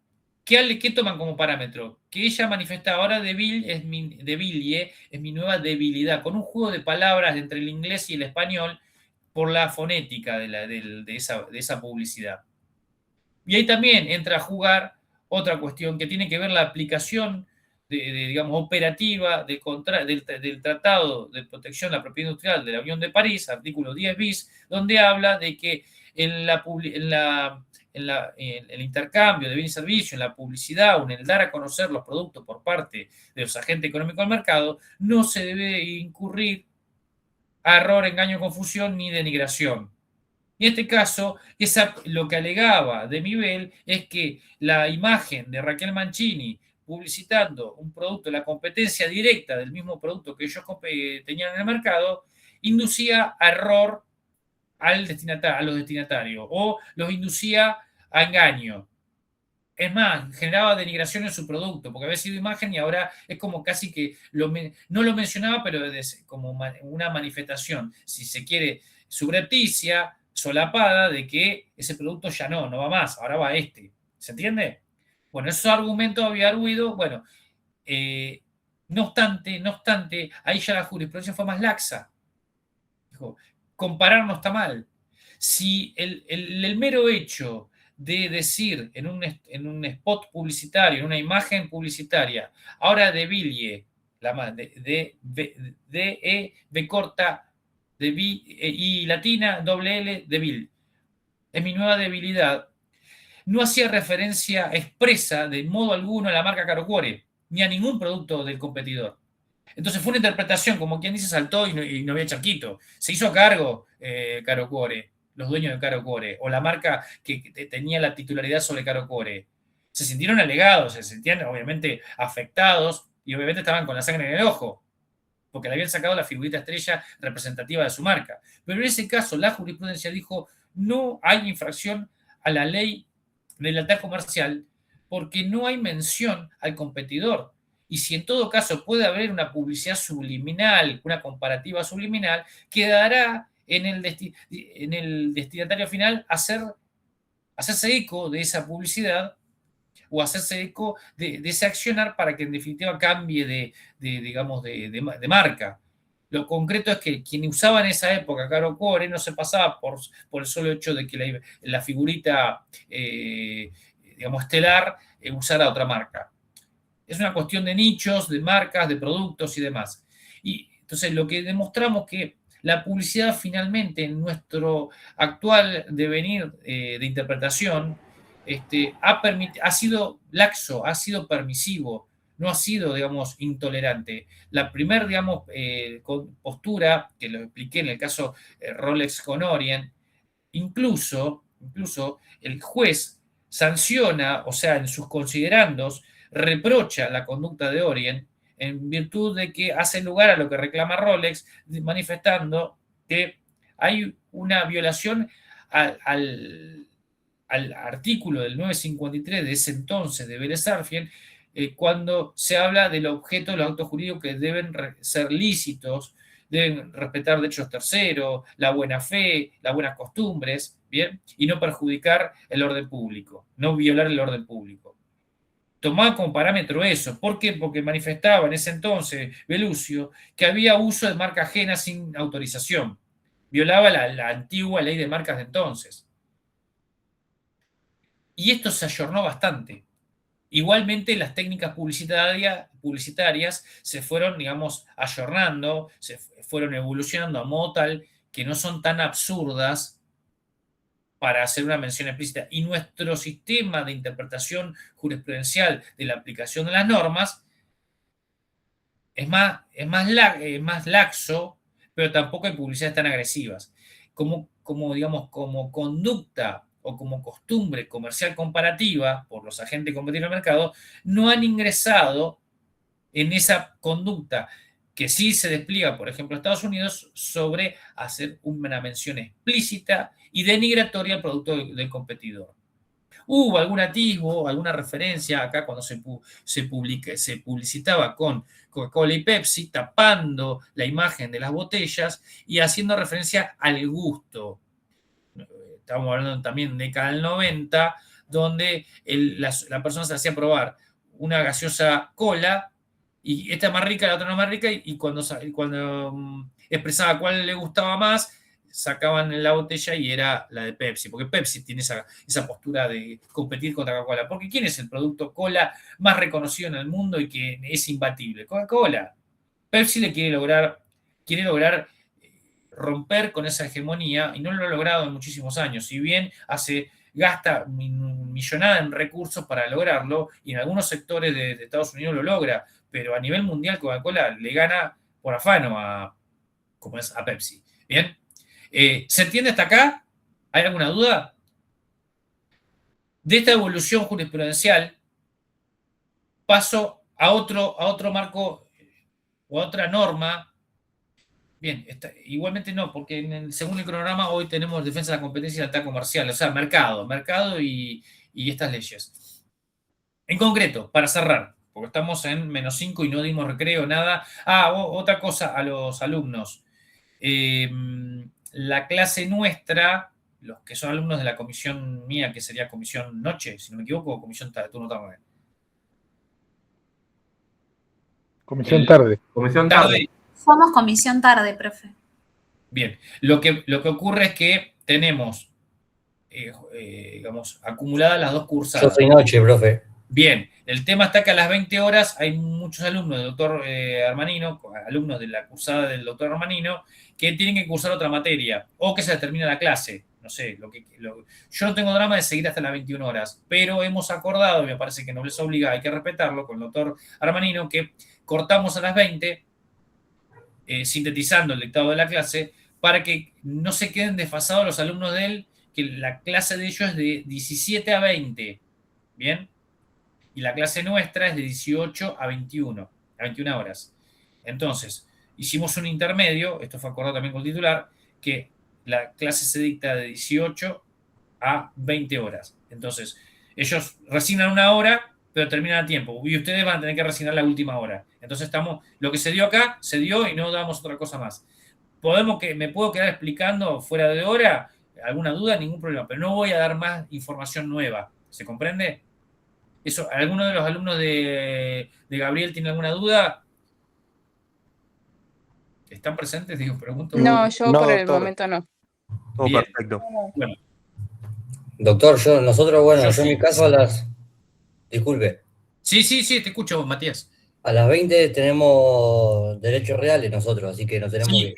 ¿qué toman como parámetro? Que ella manifiesta ahora Deville es mi nueva debilidad, con un juego de palabras entre el inglés y el español por la fonética de esa publicidad. Y ahí también entra a jugar otra cuestión que tiene que ver la aplicación digamos, operativa del Tratado de Protección de la Propiedad Industrial de la Unión de París, artículo 10 bis, donde habla de que en el intercambio de bienes y servicios, en la publicidad o en el dar a conocer los productos por parte de los agentes económicos del mercado, no se debe incurrir a error, engaño, confusión ni denigración. En este caso, lo que alegaba de Mivel es que la imagen de Raquel Mancini publicitando un producto, la competencia directa del mismo producto que ellos tenían en el mercado, inducía a error a los destinatarios o los inducía a engaño. Es más, generaba denigración en su producto, porque había sido imagen y ahora es como casi que no lo mencionaba, pero es como una manifestación, si se quiere, subrepticia, solapada, de que ese producto ya no va más, ahora va este. ¿Se entiende? Bueno, esos argumentos había arguido, bueno, no obstante, ahí ya la jurisprudencia fue más laxa. Dijo, comparar no está mal. Si el mero hecho de decir en un spot publicitario, en una imagen publicitaria, ahora de Deville, B corta, I latina, doble L, Deville, es mi nueva debilidad, no hacía referencia expresa de modo alguno a la marca Caro Cuore, ni a ningún producto del competidor. Entonces fue una interpretación, como quien dice, saltó y no había charquito. Se hizo cargo Caro Cuore, los dueños de Caro Cuore, o la marca que tenía la titularidad sobre Caro Cuore. Se sintieron alegados, se sentían obviamente afectados y obviamente estaban con la sangre en el ojo, porque le habían sacado la figurita estrella representativa de su marca. Pero en ese caso la jurisprudencia dijo no hay infracción a la ley de lealtad comercial porque no hay mención al competidor. Y si en todo caso puede haber una publicidad subliminal, una comparativa subliminal, quedará en el destinatario final hacerse eco de esa publicidad o hacerse eco de ese accionar para que en definitiva cambie digamos, de marca. Lo concreto es que quien usaba en esa época Caro Cuore no se pasaba por el solo hecho de que la figurita, digamos, estelar usara otra marca. Es una cuestión de nichos, de marcas, de productos y demás. Y entonces lo que demostramos que la publicidad finalmente en nuestro actual devenir de interpretación ha sido laxo, ha sido permisivo, no ha sido, digamos, intolerante. La primera, digamos, postura, que lo expliqué en el caso Rolex con Orient, incluso el juez sanciona, o sea, en sus considerandos, reprocha la conducta de Orient en virtud de que hace lugar a lo que reclama Rolex, manifestando que hay una violación al artículo del 953 de ese entonces de Vélez-Sarsfield, cuando se habla del objeto de los actos jurídicos que deben ser lícitos, deben respetar derechos terceros, la buena fe, las buenas costumbres, ¿bien? Y no perjudicar el orden público, no violar el orden público. Tomaba como parámetro eso. ¿Por qué? Porque manifestaba en ese entonces Velucio que había uso de marca ajena sin autorización. Violaba la antigua ley de marcas de entonces. Y esto se ayornó bastante. Igualmente las técnicas publicitarias se fueron, digamos, ayornando, se fueron evolucionando a modo tal que no son tan absurdas para hacer una mención explícita. Y nuestro sistema de interpretación jurisprudencial de la aplicación de las normas es más laxo, pero tampoco hay publicidades tan agresivas. Digamos, como conducta o como costumbre comercial comparativa por los agentes competitivos del mercado, no han ingresado en esa conducta que sí se despliega, por ejemplo, en Estados Unidos, sobre hacer una mención explícita y denigratoria al producto del competidor. Hubo algún atisbo, alguna referencia acá cuando se publicitaba con Coca-Cola y Pepsi, tapando la imagen de las botellas y haciendo referencia al gusto. Estamos hablando también de década del 90, donde la persona se hacía probar una gaseosa cola y esta es más rica, la otra no es más rica, y cuando expresaba cuál le gustaba más, sacaban la botella y era la de Pepsi, porque Pepsi tiene esa postura de competir contra Coca-Cola. Porque ¿quién es el producto cola más reconocido en el mundo y que es imbatible? Coca-Cola. Pepsi le quiere lograr romper con esa hegemonía y no lo ha logrado en muchísimos años. Si bien gasta millonada en recursos para lograrlo y en algunos sectores de Estados Unidos lo logra, pero a nivel mundial Coca-Cola le gana por afano a Pepsi. ¿Bien? ¿Se entiende hasta acá? ¿Hay alguna duda? De esta evolución jurisprudencial paso a otro marco o a otra norma. Bien, igualmente no, porque según el cronograma hoy tenemos defensa de la competencia y la lealtad comercial, o sea, mercado y estas leyes. En concreto, para cerrar, porque estamos en -5 y no dimos recreo, nada. Otra cosa a los alumnos. La clase nuestra, los que son alumnos de la comisión mía, que sería comisión noche, si no me equivoco, o comisión turno tarde. Comisión tarde. Comisión tarde. Somos comisión tarde, profe. Bien, lo que ocurre es que tenemos, digamos, acumuladas las dos cursadas. Yo soy noche, profe. Bien, el tema está que a las 20 horas hay muchos alumnos del doctor Armanino, alumnos de la cursada del doctor Armanino, que tienen que cursar otra materia o que se les termina la clase. no sé, yo no tengo drama de seguir hasta las 21 horas, pero hemos acordado, y me parece que no les obliga, hay que respetarlo, con el doctor Armanino, que cortamos a las 20, sintetizando el dictado de la clase, para que no se queden desfasados los alumnos de él, que la clase de ellos es de 17 a 20, ¿bien? Y la clase nuestra es de 18 a 21 horas. Entonces, hicimos un intermedio, esto fue acordado también con el titular, que la clase se dicta de 18 a 20 horas. Entonces, ellos resignan una hora, pero terminan a tiempo. Y ustedes van a tener que resignar la última hora. Entonces, lo que se dio acá, se dio y no damos otra cosa más. ¿Me puedo quedar explicando fuera de hora? ¿Alguna duda? Ningún problema. Pero no voy a dar más información nueva. ¿Se comprende? Eso, ¿alguno de los alumnos de Gabriel tiene alguna duda? ¿Están presentes? Digo, pregunto. No, yo No, por el doctor. momento no. Todo Bien. perfecto. Bueno, Doctor, nosotros, bueno, Yo yo en sí. mi caso disculpe, sí, te escucho, Matías. a las 20 tenemos derechos reales nosotros, así que no tenemos Sí,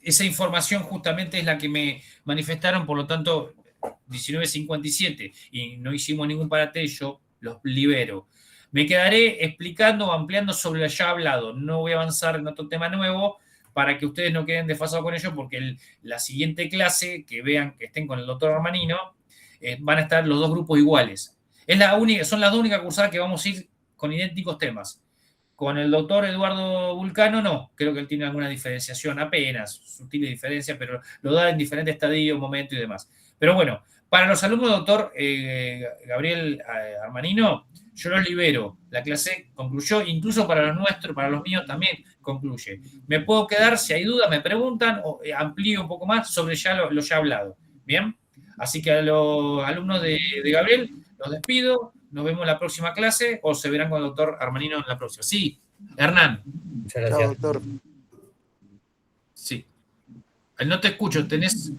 esa información justamente es la que me manifestaron, por lo tanto, 19:57, y no hicimos ningún parate, yo los libero. Me quedaré explicando o ampliando sobre lo ya hablado. No voy a avanzar en otro tema nuevo para que ustedes no queden desfasados con ello, porque la siguiente clase, que vean que estén con el doctor Armanino, van a estar los dos grupos iguales. Son las dos únicas cursadas que vamos a ir con idénticos temas. Con el doctor Eduardo Vulcano no, creo que él tiene alguna diferenciación, apenas, sutil diferencia, pero lo da en diferentes estadios, momentos y demás. Pero bueno, para los alumnos del doctor Gabriel Armanino, yo los libero. La clase concluyó, incluso para los nuestros, para los míos también concluye. Me puedo quedar, si hay dudas, me preguntan, o amplío un poco más sobre lo ya hablado. ¿Bien? Así que a los alumnos de Gabriel los despido. Nos vemos en la próxima clase o se verán con el doctor Armanino en la próxima. Sí, Hernán. Muchas gracias. doctor. Sí. No te escucho, estás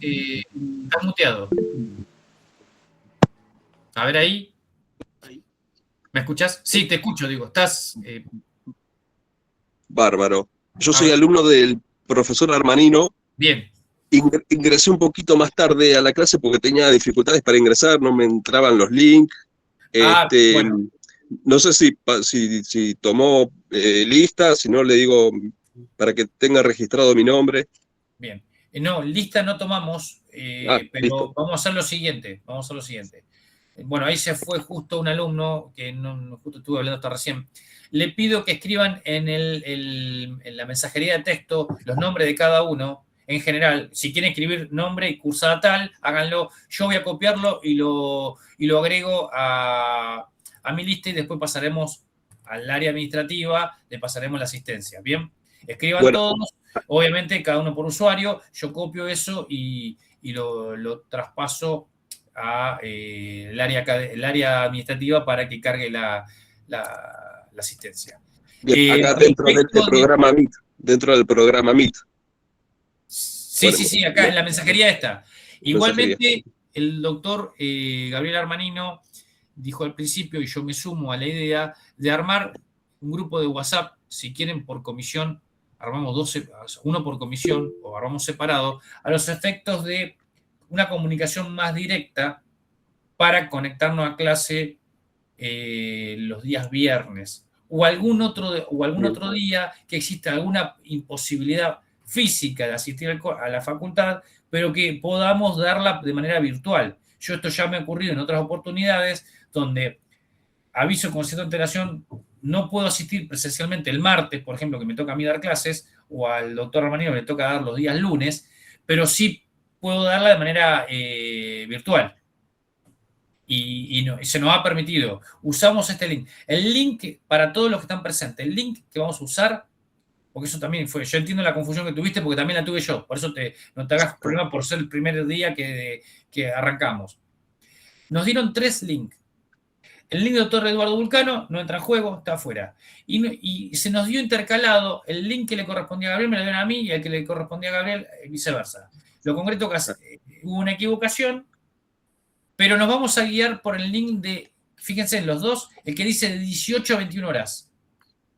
muteado. A ver ahí. ¿Me escuchás? Sí, te escucho, digo. Estás... Bárbaro. Yo soy ver. alumno del profesor Armanino. Bien. Ingresé un poquito más tarde a la clase porque tenía dificultades para ingresar, no me entraban los links. Bueno. No sé si tomó lista, si no le digo para que tenga registrado mi nombre. Bien. No, lista no tomamos, pero listo. vamos a hacer lo siguiente. Bueno, ahí se fue justo un alumno que justo estuve hablando hasta recién. Le pido que escriban en la mensajería de texto los nombres de cada uno. En general, si quieren escribir nombre y cursada tal, háganlo. Yo voy a copiarlo y lo agrego a mi lista y después pasaremos al área administrativa, le pasaremos la asistencia. ¿Bien? Escriban todos, obviamente cada uno por usuario. Yo copio eso y lo traspaso a el área administrativa para que cargue la asistencia. Bien, acá dentro del programa Meet. Sí, acá en la mensajería está. Igualmente, el doctor Gabriel Armanino dijo al principio, y yo me sumo a la idea, de armar un grupo de WhatsApp, si quieren por comisión, armamos uno por comisión o armamos separado, a los efectos de una comunicación más directa para conectarnos a clase los días viernes o algún otro día que exista alguna imposibilidad física de asistir a la facultad, pero que podamos darla de manera virtual. Esto ya me ha ocurrido en otras oportunidades donde aviso con cierta antelación, no puedo asistir presencialmente el martes, por ejemplo, que me toca a mí dar clases, o al doctor Armanino que le toca dar los días lunes, pero sí puedo darla de manera virtual. Y se nos ha permitido. Usamos este link. El link para todos los que están presentes, el link que vamos a usar, porque eso también fue, yo entiendo la confusión que tuviste porque también la tuve yo, por eso no te hagas problema por ser el primer día que arrancamos. Nos dieron 3 links. El link del doctor Eduardo Vulcano no entra en juego, está afuera. Y se nos dio intercalado el link que le correspondía a Gabriel, me lo dieron a mí, y el que le correspondía a Gabriel, viceversa. Lo concreto que hubo una equivocación, pero nos vamos a guiar por el link fíjense en los dos, el que dice de 18 a 21 horas.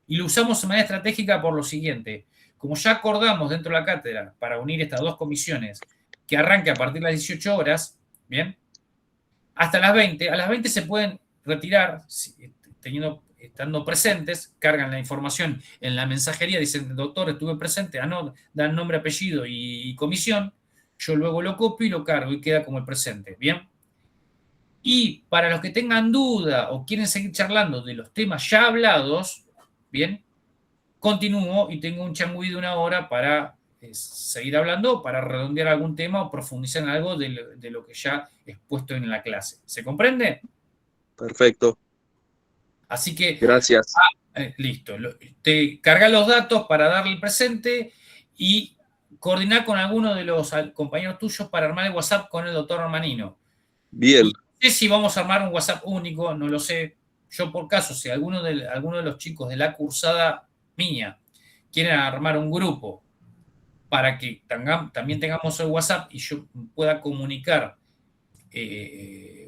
Y lo usamos de manera estratégica por lo siguiente. Como ya acordamos dentro de la cátedra para unir estas dos comisiones que arranque a partir de las 18 horas, ¿bien? Hasta las 20. A las 20 se pueden retirar, estando presentes, cargan la información en la mensajería, dicen, doctor, estuve presente, dan nombre, apellido y comisión, yo luego lo copio y lo cargo y queda como el presente, ¿bien? Y para los que tengan duda o quieren seguir charlando de los temas ya hablados, ¿bien? Continúo y tengo un changüí de 1 hora para seguir hablando, para redondear algún tema o profundizar en algo de lo que ya es puesto en la clase. ¿Se comprende? Perfecto. Así que, Gracias. listo. Te carga los datos para darle el presente y coordinar con alguno de los compañeros tuyos para armar el WhatsApp con el doctor Armanino. Bien. Y no sé si vamos a armar un WhatsApp único, no lo sé. Yo, por caso, si alguno de los chicos de la cursada mía quieren armar un grupo para que también tengamos el WhatsApp y yo pueda comunicar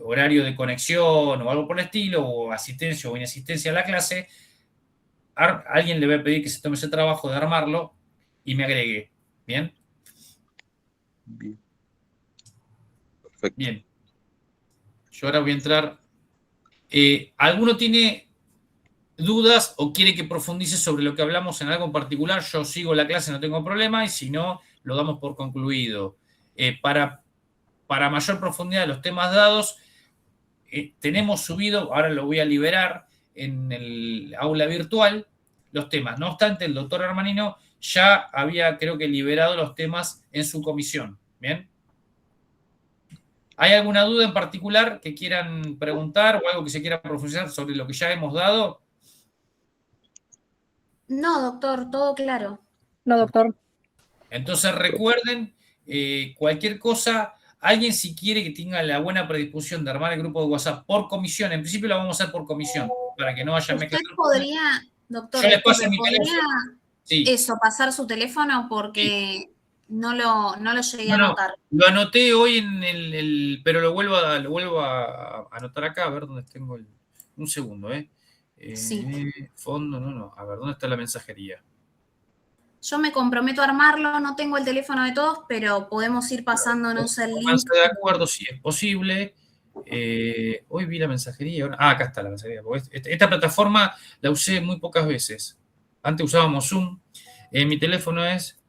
horario de conexión o algo por el estilo, o asistencia o inasistencia a la clase, alguien le va a pedir que se tome ese trabajo de armarlo y me agregue. ¿Bien? Bien. Perfecto. Bien. Yo ahora voy a entrar. ¿Alguno tiene dudas o quiere que profundice sobre lo que hablamos en algo en particular? Yo sigo la clase, no tengo problema, y si no, lo damos por concluido. Para mayor profundidad de los temas dados, tenemos subido, ahora lo voy a liberar en el aula virtual, los temas. No obstante, el doctor Armanino ya había, creo que, liberado los temas en su comisión. ¿Bien? ¿Hay alguna duda en particular que quieran preguntar o algo que se quiera profundizar sobre lo que ya hemos dado? No, doctor, todo claro. No, doctor. Entonces recuerden, cualquier cosa, alguien si quiere que tenga la buena predisposición de armar el grupo de WhatsApp por comisión, en principio lo vamos a hacer por comisión, para que no haya mezcla. Usted podría, doctor, yo les paso mi podría teléfono. Sí. eso, pasar su teléfono porque sí. no lo llegué a anotar. Lo anoté hoy pero lo vuelvo a anotar acá, a ver dónde tengo un segundo, sí. Fondo, a ver, ¿dónde está la mensajería? Yo me comprometo a armarlo, no tengo el teléfono de todos, pero podemos ir pasándonos el link. De acuerdo, si es posible. Hoy vi la mensajería. Acá está la mensajería. Esta plataforma la usé muy pocas veces. Antes usábamos Zoom. Mi teléfono es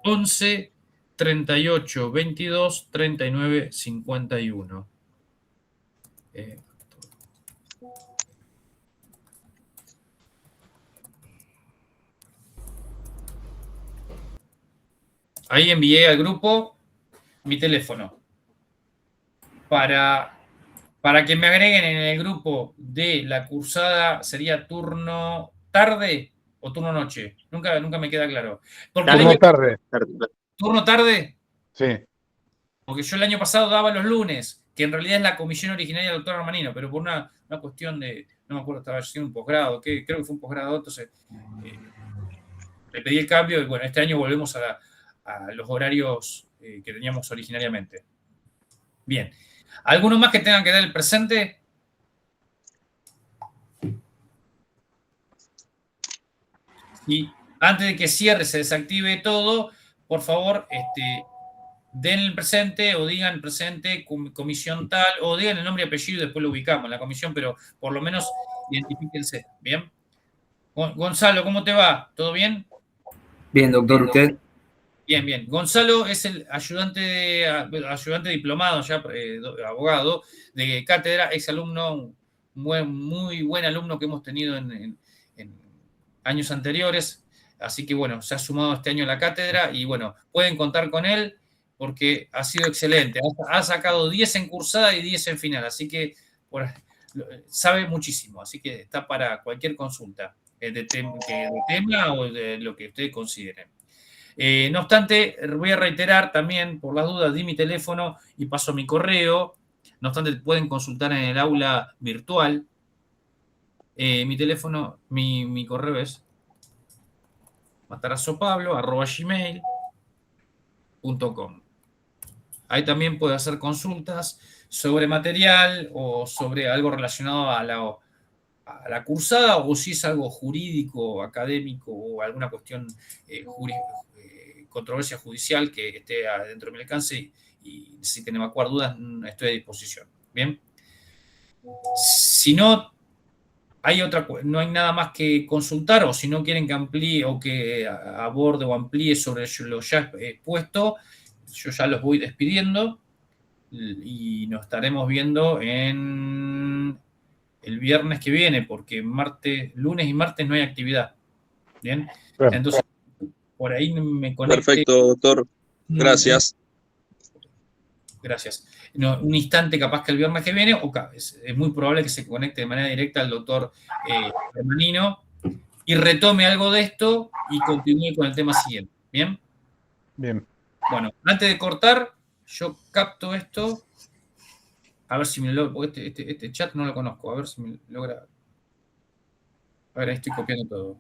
11 38 22 39 51. Ahí envié al grupo mi teléfono para que me agreguen en el grupo de la cursada. ¿Sería turno tarde o turno noche? Nunca me queda claro. Turno tarde. ¿Turno tarde? Sí. Porque yo el año pasado daba los lunes, que en realidad es la comisión originaria del doctor Armanino, pero por una cuestión de, no me acuerdo, estaba haciendo un posgrado, creo que fue un posgrado, entonces le pedí el cambio y bueno, este año volvemos a los horarios que teníamos originariamente. Bien. ¿Alguno más que tengan que dar el presente? Y antes de que cierre, se desactive todo, por favor, den el presente o digan presente, comisión tal, o digan el nombre y apellido y después lo ubicamos en la comisión, pero por lo menos identifíquense. ¿Bien? Gonzalo, ¿cómo te va? ¿Todo bien? Bien, doctor, ¿usted? Bien. Gonzalo es el ayudante diplomado, ya abogado, de cátedra, ex alumno, muy buen alumno que hemos tenido en años anteriores. Así que bueno, se ha sumado este año a la cátedra y bueno, pueden contar con él porque ha sido excelente. Ha sacado 10 en cursada y 10 en final, así que sabe muchísimo, así que está para cualquier consulta de tema o de lo que ustedes consideren. No obstante, voy a reiterar también, por las dudas, di mi teléfono y paso mi correo. No obstante, pueden consultar en el aula virtual. Mi teléfono, mi correo es matarazopablo@gmail.com. Ahí también puede hacer consultas sobre material o sobre algo relacionado a la cursada, o si es algo jurídico, académico o alguna cuestión controversia judicial que esté dentro de mi alcance y necesiten evacuar dudas, estoy a disposición. Bien. Si no no hay nada más que consultar, o si no quieren que amplíe o que aborde o amplíe sobre lo ya expuesto, yo ya los voy despidiendo y nos estaremos viendo en el viernes que viene, porque lunes y martes no hay actividad. Bien, Bien. entonces por ahí me conecte. Perfecto, doctor. Gracias. Gracias. No, un instante capaz que el viernes que viene, es muy probable que se conecte de manera directa al doctor Hermanino y retome algo de esto y continúe con el tema siguiente. ¿Bien? Bien. Bueno, antes de cortar, yo capto esto. A ver si me logra, porque este chat no lo conozco. A ver si me logra. A ver, ahí estoy copiando todo.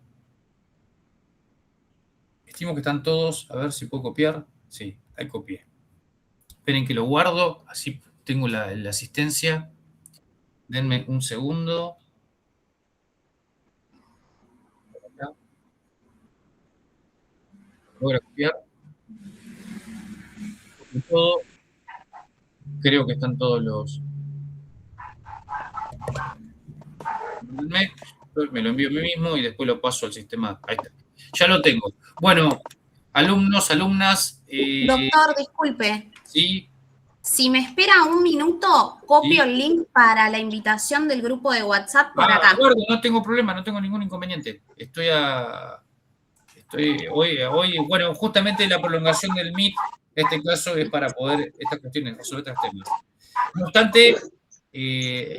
Estimo que están todos. A ver si puedo copiar. Sí, ahí copié. Esperen que lo guardo, así tengo la asistencia. Denme un segundo. Logro copiar. Todo. Creo que están todos los. Me lo envío a mí mismo y después lo paso al sistema. Ahí está. Ya lo tengo. Bueno, alumnos, alumnas. Doctor, disculpe. Sí. Si me espera un minuto, copio Sí. el link para la invitación del grupo de WhatsApp por acá. Eduardo, no tengo problema, no tengo ningún inconveniente. Hoy, bueno, justamente la prolongación del Meet, en este caso, es para poder estas cuestiones, resolver estos temas. No obstante,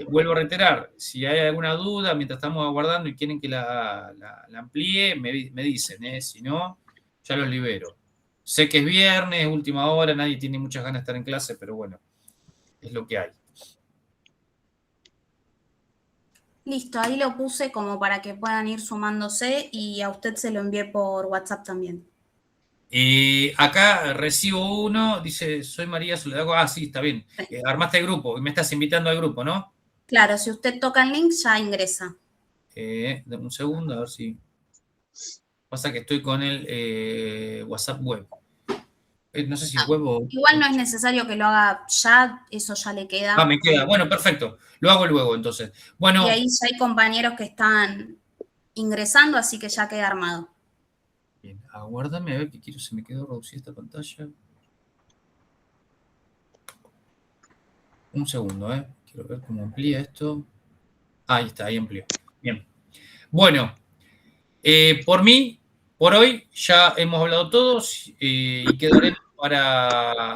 vuelvo a reiterar, si hay alguna duda mientras estamos aguardando y quieren que la amplíe, me dicen, si no, ya los libero. Sé que es viernes, última hora, nadie tiene muchas ganas de estar en clase, pero bueno, es lo que hay. Listo, ahí lo puse como para que puedan ir sumándose y a usted se lo envié por WhatsApp también. Acá recibo uno, dice, soy María Soledad. Sí, está bien. Armaste el grupo y me estás invitando al grupo, ¿no? Claro, si usted toca el link ya ingresa. Dame un segundo, a ver si... Pasa que estoy con el WhatsApp web. No sé si es web o... Igual no es necesario que lo haga ya, eso ya le queda. Me queda. Bueno, perfecto. Lo hago luego, entonces. Bueno. Y ahí ya hay compañeros que están ingresando, así que ya queda armado. Bien, aguárdame a ver que se me quedó reducida esta pantalla. Un segundo, Quiero ver cómo amplía esto. Ahí está, ahí amplió. Bien. Bueno, por mí, por hoy, ya hemos hablado todos y quedaremos para...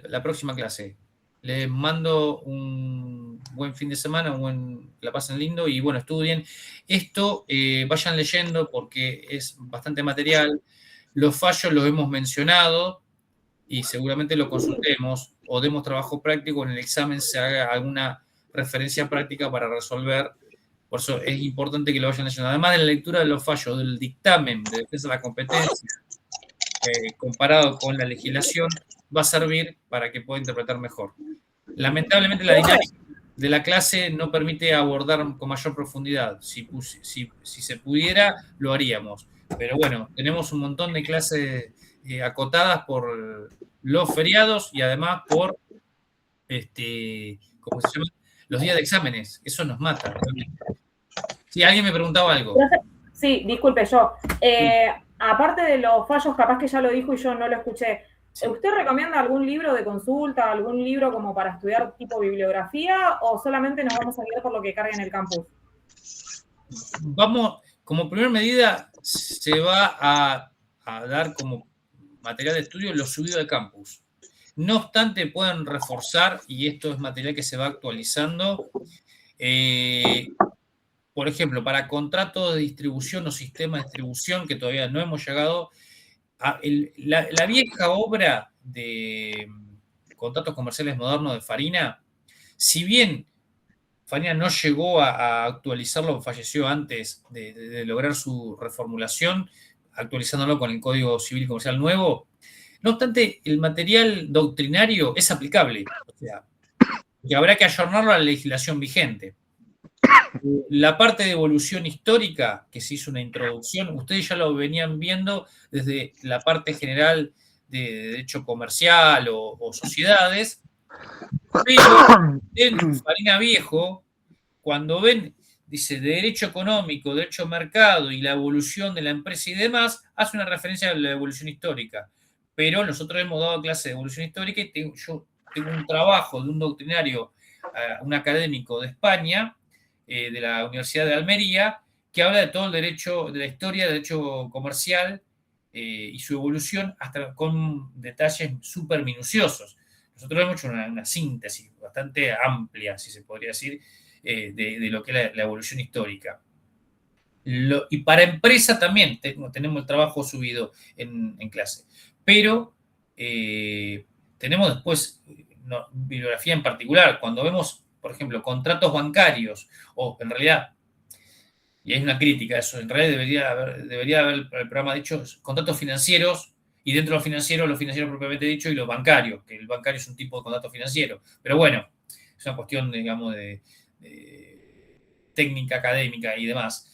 la próxima clase. Les mando un buen fin de semana, que la pasen lindo y bueno, estudien. Esto vayan leyendo porque es bastante material. Los fallos los hemos mencionado y seguramente lo consultemos o demos trabajo práctico. En el examen se haga alguna referencia práctica para resolver. Por eso es importante que lo vayan leyendo. Además de la lectura de los fallos del dictamen de defensa de la competencia, comparado con la legislación, va a servir para que pueda interpretar mejor. Lamentablemente la dinámica de la clase no permite abordar con mayor profundidad. Si se pudiera, lo haríamos. Pero bueno, tenemos un montón de clases acotadas por los feriados y además por ¿cómo se llama? Los días de exámenes. Eso nos mata. Sí, alguien me preguntaba algo. Sí, disculpe, yo. Aparte de los fallos, capaz que ya lo dijo y yo no lo escuché. Sí. ¿Usted recomienda algún libro de consulta, algún libro como para estudiar tipo bibliografía o solamente nos vamos a guiar por lo que carga en el campus? Vamos, como primera medida, se va a dar como material de estudio lo subido de campus. No obstante, pueden reforzar, y esto es material que se va actualizando, por ejemplo, para contratos de distribución o sistema de distribución, que todavía no hemos llegado, la vieja obra de contratos comerciales modernos de Farina, si bien Farina no llegó a actualizarlo, falleció antes de lograr su reformulación, actualizándolo con el Código Civil y Comercial nuevo, no obstante, el material doctrinario es aplicable, o sea, que habrá que ayornarlo a la legislación vigente. La parte de evolución histórica, que se hizo una introducción, ustedes ya lo venían viendo desde la parte general de derecho comercial o sociedades, pero en Farina Viejo, cuando ven, dice, derecho económico, derecho mercado y la evolución de la empresa y demás, hace una referencia a la evolución histórica. Pero nosotros hemos dado clase de evolución histórica y yo tengo un trabajo de un doctrinario, un académico de España, de la Universidad de Almería, que habla de todo el derecho, de la historia del derecho comercial y su evolución, hasta con detalles súper minuciosos. Nosotros hemos hecho una síntesis bastante amplia, si se podría decir, de lo que es la evolución histórica. Y para empresa también tenemos el trabajo subido en clase. Pero tenemos después bibliografía en particular. Cuando vemos, por ejemplo, contratos bancarios, o en realidad, y hay una crítica a eso, en realidad debería haber el programa dicho contratos financieros, y dentro de los financieros propiamente dicho, y los bancarios, que el bancario es un tipo de contrato financiero. Pero bueno, es una cuestión, digamos, de técnica académica y demás.